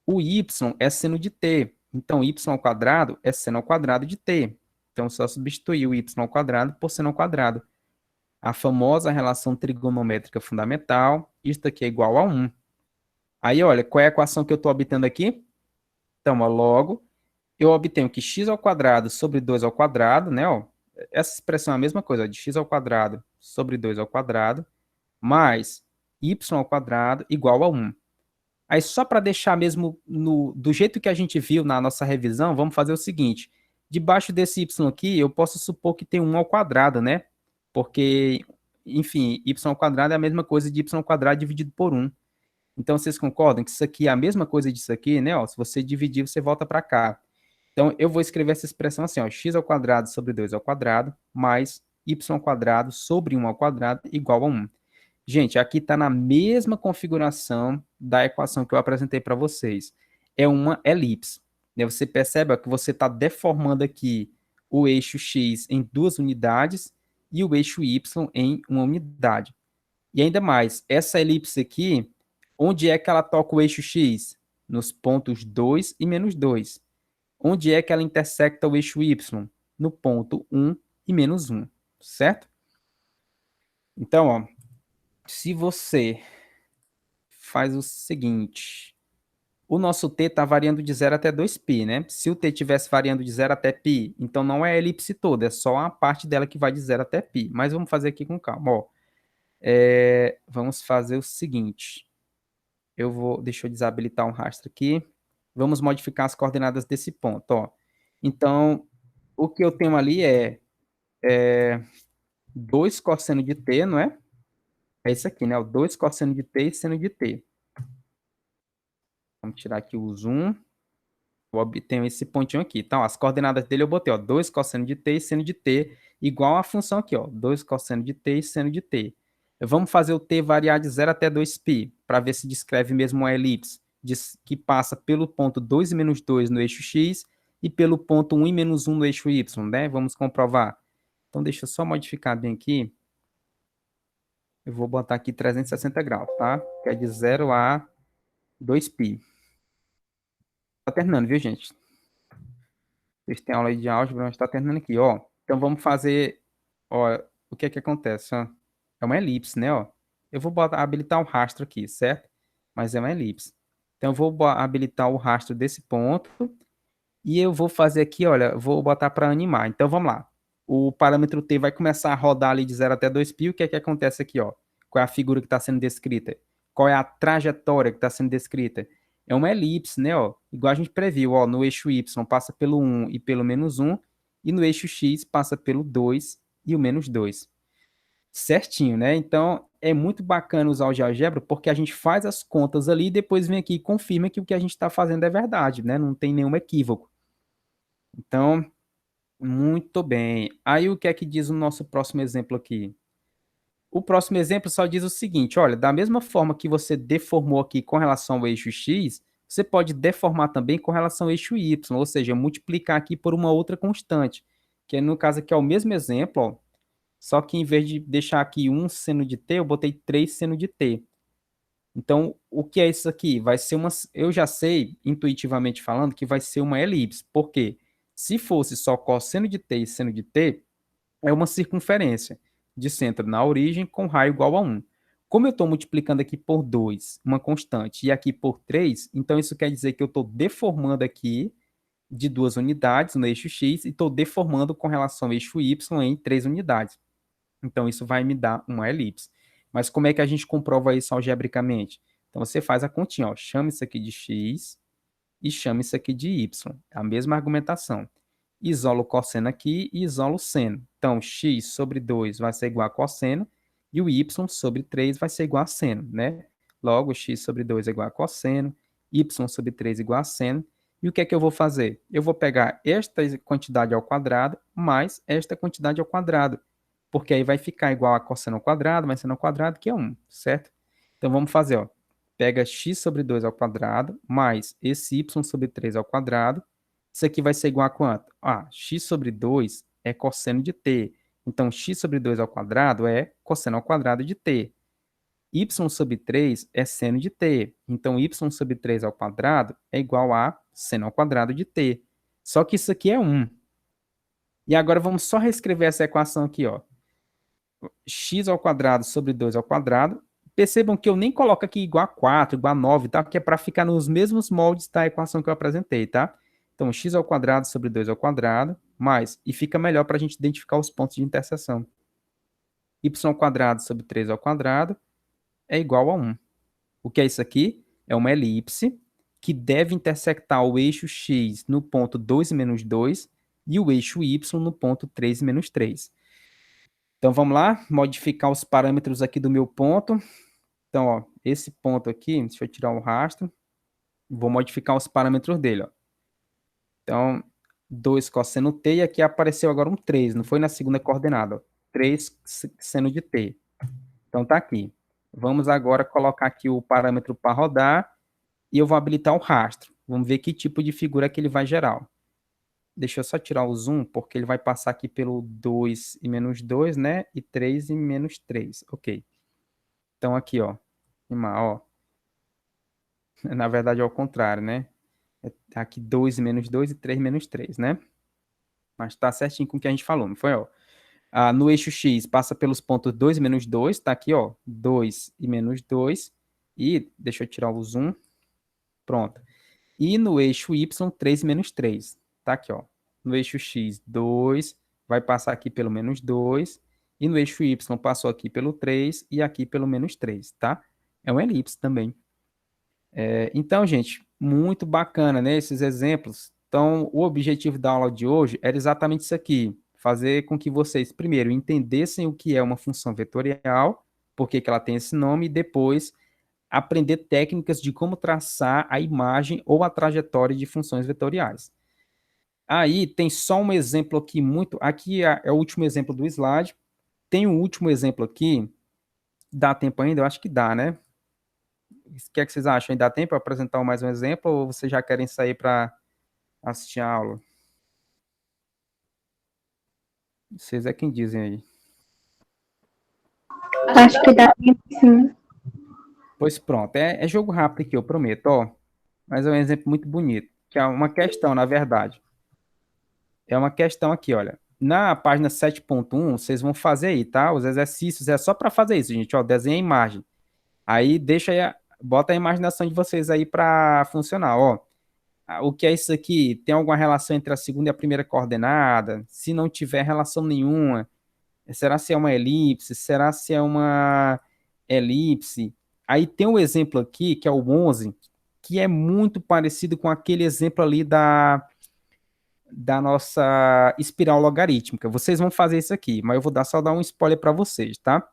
o y é seno de t. Então, y ao quadrado é seno ao quadrado de t. Então, só substituir o y ao quadrado por seno ao quadrado. A famosa relação trigonométrica fundamental. Isto aqui é igual a 1. Aí, olha, qual é a equação que eu estou obtendo aqui? Então, ó, logo, eu obtenho que x ao quadrado sobre 2 ao quadrado, né? Ó, essa expressão é a mesma coisa, ó, de x ao quadrado sobre 2 ao quadrado, mais y ao quadrado igual a 1. Aí, só para deixar mesmo do jeito que a gente viu na nossa revisão, vamos fazer o seguinte. Debaixo desse y aqui, eu posso supor que tem 1 ao quadrado, né? Porque enfim, y ao quadrado é a mesma coisa de y ao quadrado dividido por 1. Então, vocês concordam que isso aqui é a mesma coisa disso aqui, né? Ó, se você dividir, você volta para cá. Então, eu vou escrever essa expressão assim, ó, x ao quadrado sobre 2 ao quadrado, mais y ao quadrado sobre 1 ao quadrado, igual a 1. Gente, aqui está na mesma configuração da equação que eu apresentei para vocês. É uma elipse. Né? Você percebe que você está deformando aqui o eixo x em 2 unidades e o eixo y em 1 unidade. E ainda mais, essa elipse aqui, onde é que ela toca o eixo x? Nos pontos 2 e menos 2. Onde é que ela intersecta o eixo y? No ponto 1 e menos 1, certo? Então, ó, se você faz o seguinte, o nosso t está variando de 0 até 2π, né? Se o t estivesse variando de 0 até π, então não é a elipse toda, é só a parte dela que vai de 0 até π. Mas vamos fazer aqui com calma, ó. Vamos fazer o seguinte, deixa eu desabilitar um rastro aqui, vamos modificar as coordenadas desse ponto, ó. Então, o que eu tenho ali é 2 cosseno de t, não é? É isso aqui, né? O 2 cosseno de t e seno de t. Vamos tirar aqui o zoom. Eu obtenho esse pontinho aqui. Então, as coordenadas dele eu botei, ó, 2 cosseno de t e seno de t, igual a função aqui, ó, 2 cosseno de t e seno de t. Vamos fazer o t variar de 0 até 2π, para ver se descreve mesmo uma elipse, que passa pelo ponto 2 e menos 2 no eixo x e pelo ponto 1 e menos 1 no eixo y, né? Vamos comprovar. Então, deixa eu só modificar bem aqui. Eu vou botar aqui 360 graus, tá? Que é de 0 a 2π. Tá terminando, viu, gente? Vocês têm aula aí de álgebra, mas tá terminando aqui, ó. Então, vamos fazer, ó, o que é que acontece, ó? É uma elipse, né, ó? Eu vou habilitar o rastro aqui, certo? Mas é uma elipse. Então, eu vou habilitar o rastro desse ponto e eu vou fazer aqui, olha, vou botar para animar. Então, vamos lá. O parâmetro t vai começar a rodar ali de 0 até 2π. O que é que acontece aqui, ó? Qual é a figura que está sendo descrita? Qual é a trajetória que está sendo descrita? É uma elipse, né, ó? Igual a gente previu, ó, no eixo y passa pelo 1 e pelo menos 1, e no eixo x passa pelo 2 e o menos 2. Certinho, né? Então, é muito bacana usar o GeoGebra porque a gente faz as contas ali e depois vem aqui e confirma que o que a gente está fazendo é verdade, né? Não tem nenhum equívoco. Então, muito bem. Aí, o que é que diz o nosso próximo exemplo aqui? O próximo exemplo só diz o seguinte, olha, da mesma forma que você deformou aqui com relação ao eixo x, você pode deformar também com relação ao eixo y, ou seja, multiplicar aqui por uma outra constante, que no caso aqui é o mesmo exemplo, ó, só que em vez de deixar aqui 1 seno de t, eu botei 3 seno de t. Então, o que é isso aqui? Vai ser uma... Eu já sei, intuitivamente falando, que vai ser uma elipse. Por quê? Se fosse só cosseno de t e seno de t, é uma circunferência de centro na origem com raio igual a 1. Como eu estou multiplicando aqui por 2, uma constante, e aqui por 3, então isso quer dizer que eu estou deformando aqui de 2 unidades no eixo x e estou deformando com relação ao eixo y em 3 unidades. Então, isso vai me dar uma elipse. Mas como é que a gente comprova isso algebricamente? Então, você faz a continha, ó, chama isso aqui de x e chama isso aqui de y. É a mesma argumentação. Isolo o cosseno aqui e isolo o seno. Então, x sobre 2 vai ser igual a cosseno e o y sobre 3 vai ser igual a seno, né? Logo, x sobre 2 é igual a cosseno, y sobre 3 é igual a seno. E o que é que eu vou fazer? Eu vou pegar esta quantidade ao quadrado mais esta quantidade ao quadrado, porque aí vai ficar igual a cosseno ao quadrado mais seno ao quadrado, que é 1, certo? Então, vamos fazer, ó. Pega x sobre 2 ao quadrado mais esse y sobre 3 ao quadrado. Isso aqui vai ser igual a quanto? Ah, x sobre 2 é cosseno de t. Então, x sobre 2 ao quadrado é cosseno ao quadrado de t. Y sobre 3 é seno de t. Então, y sobre 3 ao quadrado é igual a seno ao quadrado de t. Só que isso aqui é 1. E agora vamos só reescrever essa equação aqui, ó. X ao quadrado sobre 2 ao quadrado. Percebam que eu nem coloco aqui igual a 4, igual a 9, tá? Que é para ficar nos mesmos moldes da equação que eu apresentei, tá? Então, x ao quadrado sobre 2 ao quadrado, mais, e fica melhor para a gente identificar os pontos de interseção. Y ao quadrado sobre 3 ao quadrado é igual a 1. O que é isso aqui? É uma elipse que deve intersectar o eixo x no ponto 2 e menos 2 e o eixo y no ponto 3 e menos 3. Então, vamos lá, modificar os parâmetros aqui do meu ponto. Então, ó, esse ponto aqui, deixa eu tirar o rastro, vou modificar os parâmetros dele, ó. Então, 2 cosseno t, e aqui apareceu agora um 3, não foi na segunda coordenada, ó. 3 seno de t. Então, tá aqui. Vamos agora colocar aqui o parâmetro para rodar, e eu vou habilitar o rastro. Vamos ver que tipo de figura que ele vai gerar, ó. Deixa eu só tirar o zoom, porque ele vai passar aqui pelo 2 e menos 2, né? E 3 e menos 3. Ok. Então, aqui, ó. Ó. Na verdade, é ao contrário, né? Tá aqui 2 menos 2 e 3 menos 3, né? Mas tá certinho com o que a gente falou, não foi, ó? No eixo X, passa pelos pontos 2 e menos 2, tá aqui, ó. 2 e menos 2. E, deixa eu tirar o zoom. Pronto. E no eixo Y, 3 e menos 3. Tá aqui, ó. No eixo X, 2, vai passar aqui pelo menos 2. E no eixo Y, passou aqui pelo 3 e aqui pelo menos 3, tá? É uma elipse também. Então, gente, muito bacana, né, esses exemplos. Então, o objetivo da aula de hoje era exatamente isso aqui, fazer com que vocês, primeiro, entendessem o que é uma função vetorial, por que que ela tem esse nome, e depois aprender técnicas de como traçar a imagem ou a trajetória de funções vetoriais. Aí tem só um exemplo aqui muito, aqui é o último exemplo do slide. Tem um último exemplo aqui, dá tempo ainda? Eu acho que dá, né? O que é que vocês acham? Dá tempo para apresentar mais um exemplo ou vocês já querem sair para assistir a aula? Vocês é quem dizem aí. Acho que dá tempo, sim. Pois pronto, é jogo rápido aqui, eu prometo, ó. Mas é um exemplo muito bonito, que é uma questão, na verdade. É uma questão aqui, olha. Na página 7.1, vocês vão fazer aí, tá? Os exercícios é só para fazer isso, gente, ó. Desenha a imagem. Aí deixa aí, bota a imaginação de vocês aí para funcionar, ó. O que é isso aqui? Tem alguma relação entre a segunda e a primeira coordenada? Se não tiver relação nenhuma, será se é uma elipse? Será se é uma elipse? Aí tem um exemplo aqui, que é o 11, que é muito parecido com aquele exemplo ali da nossa espiral logarítmica. Vocês vão fazer isso aqui, mas eu vou só dar um spoiler para vocês, tá?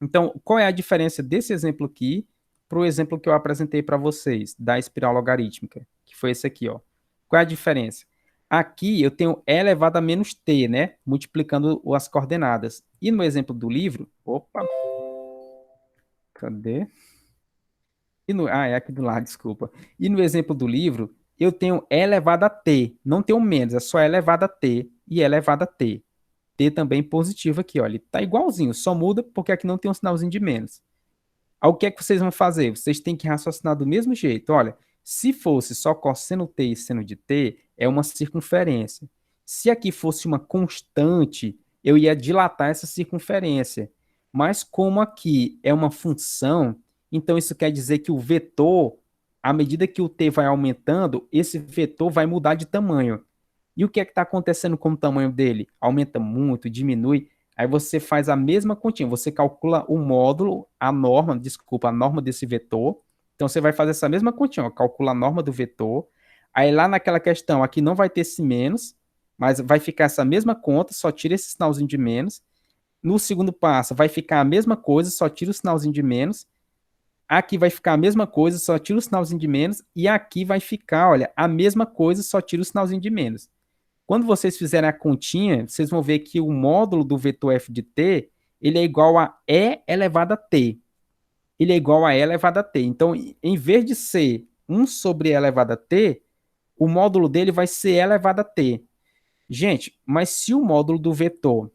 Então, qual é a diferença desse exemplo aqui para o exemplo que eu apresentei para vocês, da espiral logarítmica, que foi esse aqui, ó. Qual é a diferença? Aqui eu tenho e elevado a menos t, né? Multiplicando as coordenadas. E no exemplo do livro, opa, cadê? É aqui do lado, desculpa. E no exemplo do livro, eu tenho e elevado a t, não tenho menos, é só e elevado a t e e elevado a t. T também positivo aqui, olha, tá igualzinho, só muda porque aqui não tem um sinalzinho de menos. Aí o que é que vocês vão fazer? Vocês têm que raciocinar do mesmo jeito. Olha, se fosse só cosseno t e seno de t, é uma circunferência. Se aqui fosse uma constante, eu ia dilatar essa circunferência. Mas como aqui é uma função, então isso quer dizer que o vetor, à medida que o t vai aumentando, esse vetor vai mudar de tamanho. E o que é que está acontecendo com o tamanho dele? Aumenta muito, diminui. Aí você faz a mesma continha, você calcula o módulo, a norma desse vetor. Então você vai fazer essa mesma continha, ó, calcula a norma do vetor. Aí lá naquela questão, aqui não vai ter esse menos, mas vai ficar essa mesma conta, só tira esse sinalzinho de menos. No segundo passo, vai ficar a mesma coisa, só tira o sinalzinho de menos. Aqui vai ficar a mesma coisa, só tira o sinalzinho de menos. E aqui vai ficar, olha, a mesma coisa, só tira o sinalzinho de menos. Quando vocês fizerem a continha, vocês vão ver que o módulo do vetor f de t, ele é igual a e elevado a t. Ele é igual a e elevado a t. Então, em vez de ser 1 sobre e elevado a t, o módulo dele vai ser e elevado a t. Gente, mas se o módulo do vetor...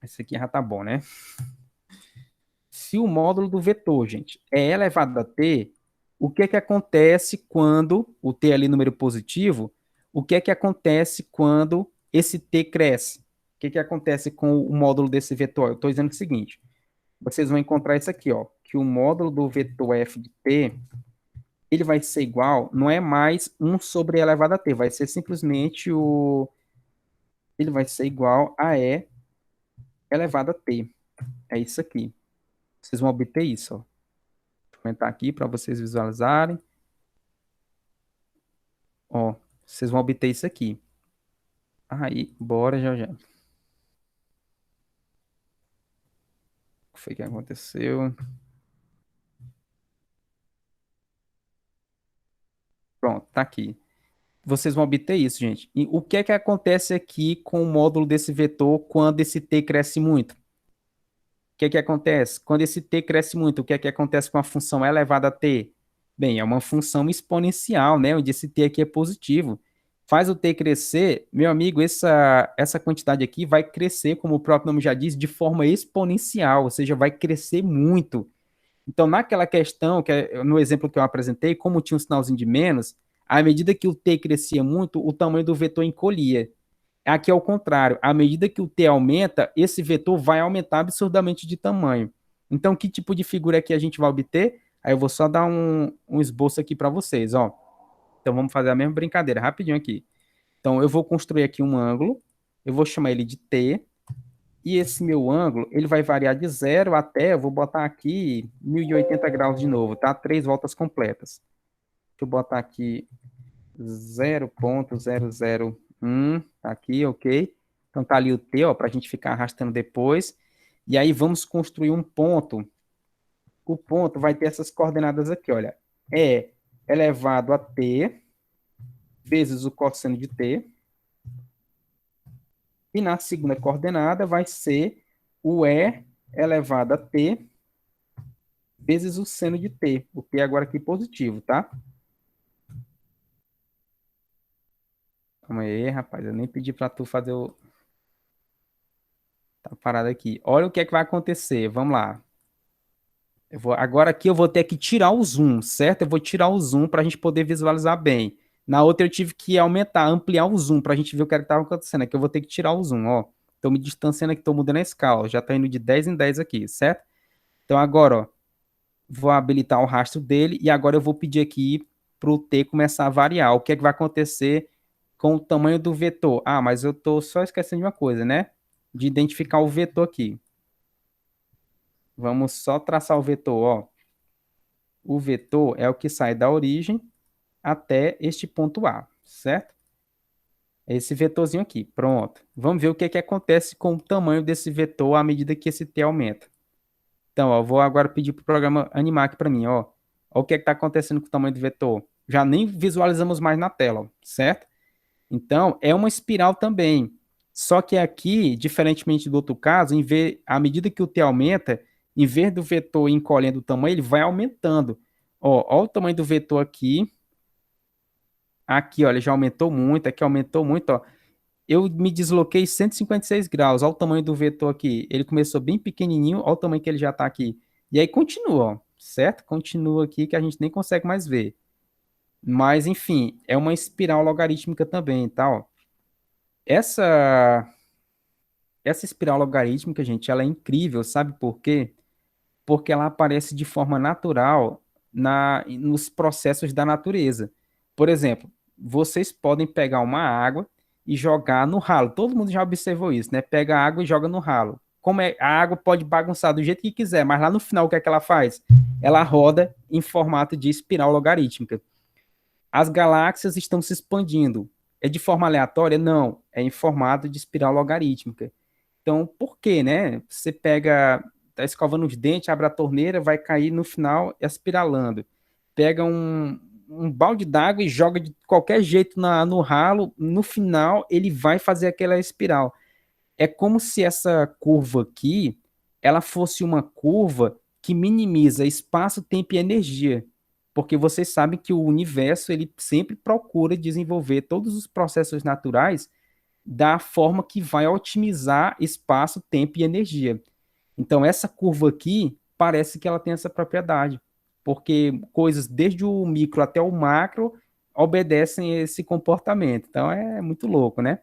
Esse aqui já tá bom, né? Se o módulo do vetor, gente, é e elevado a t, o que é que acontece quando o t é ali número positivo? O que é que acontece quando esse t cresce? O que é que acontece com o módulo desse vetor? Eu estou dizendo o seguinte, vocês vão encontrar isso aqui, ó, que o módulo do vetor f de t, ele vai ser igual, não é mais 1 sobre e elevado a t, vai ser simplesmente ele vai ser igual a e elevado a t. É isso aqui. Vocês vão obter isso, ó. Vou comentar aqui para vocês visualizarem. Ó, vocês vão obter isso aqui. Aí, bora já já. que foi que aconteceu? Pronto, tá aqui. Vocês vão obter isso, gente. E o que é que acontece aqui com o módulo desse vetor quando esse t cresce muito? O que é que acontece? Quando esse t cresce muito, o que é que acontece com a função elevada a t? Bem, é uma função exponencial, né? Onde esse t aqui é positivo. Faz o t crescer, meu amigo, essa quantidade aqui vai crescer, como o próprio nome já diz, de forma exponencial, ou seja, vai crescer muito. Então, naquela questão, no exemplo que eu apresentei, como tinha um sinalzinho de menos, à medida que o t crescia muito, o tamanho do vetor encolhia. Aqui é o contrário. À medida que o t aumenta, esse vetor vai aumentar absurdamente de tamanho. Então, que tipo de figura é que a gente vai obter? Aí eu vou só dar um esboço aqui para vocês, ó. Então, vamos fazer a mesma brincadeira, rapidinho aqui. Então, eu vou construir aqui um ângulo, eu vou chamar ele de t, e esse meu ângulo, ele vai variar de 0 até, eu vou botar aqui 1080 graus de novo, tá? 3 voltas completas. Deixa eu botar aqui 0,001, tá aqui, ok? Então tá ali o T, ó, para a gente ficar arrastando depois. E aí vamos construir um ponto. O ponto vai ter essas coordenadas aqui, olha. É elevado a T vezes o cosseno de T. E na segunda coordenada vai ser o E elevado a T vezes o seno de T. O T agora aqui positivo, tá? Calma aí, rapaz. Eu nem pedi para tu fazer o... Tá parado aqui. Olha o que é que vai acontecer. Vamos lá. Agora aqui eu vou ter que tirar o zoom, certo? Eu vou tirar o zoom para a gente poder visualizar bem. Na outra eu tive que aumentar, ampliar o zoom para a gente ver o que estava acontecendo. Aqui eu vou ter que tirar o zoom, ó. Estou me distanciando aqui, estou mudando a escala. Já está indo de 10 em 10 aqui, certo? Então agora, ó, vou habilitar o rastro dele e agora eu vou pedir aqui para o T começar a variar. O que é que vai acontecer com o tamanho do vetor? Ah, mas eu estou só esquecendo de uma coisa, né? De identificar o vetor aqui. Vamos só traçar o vetor, ó. O vetor é o que sai da origem até este ponto A, certo? Esse vetorzinho aqui, pronto. Vamos ver o que é que acontece com o tamanho desse vetor à medida que esse t aumenta. Então, ó, vou agora pedir para o programa animar aqui para mim, ó. Ó o que é que está acontecendo com o tamanho do vetor. Já nem visualizamos mais na tela, ó, certo? Então, é uma espiral também. Só que aqui, diferentemente do outro caso, à medida que o t aumenta, em vez do vetor ir encolhendo o tamanho, ele vai aumentando. Ó o tamanho do vetor aqui. Aqui, ó, ele já aumentou muito, aqui aumentou muito, ó. Eu me desloquei 156 graus, olha o tamanho do vetor aqui. Ele começou bem pequenininho, olha o tamanho que ele já está aqui. E aí continua, ó, certo? Continua aqui que a gente nem consegue mais ver. Mas, enfim, é uma espiral logarítmica também, tá? Ó. Essa espiral logarítmica, gente, ela é incrível, sabe por quê? Porque ela aparece de forma natural nos processos da natureza. Por exemplo, vocês podem pegar uma água e jogar no ralo. Todo mundo já observou isso, né? Pega a água e joga no ralo. Como é, a água pode bagunçar do jeito que quiser, mas lá no final o que é que ela faz? Ela roda em formato de espiral logarítmica. As galáxias estão se expandindo. É de forma aleatória? Não. É em formato de espiral logarítmica. Então, por quê, né? Você pega, tá escovando os dentes, abre a torneira, vai cair no final espiralando. Pega um balde d'água e joga de qualquer jeito no ralo, no final ele vai fazer aquela espiral. É como se essa curva aqui, ela fosse uma curva que minimiza espaço, tempo e energia. Porque vocês sabem que o universo, ele sempre procura desenvolver todos os processos naturais da forma que vai otimizar espaço, tempo e energia. Então, essa curva aqui parece que ela tem essa propriedade, porque coisas desde o micro até o macro obedecem esse comportamento. Então, é muito louco, né?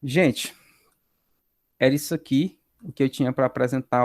Gente, era isso aqui o que eu tinha para apresentar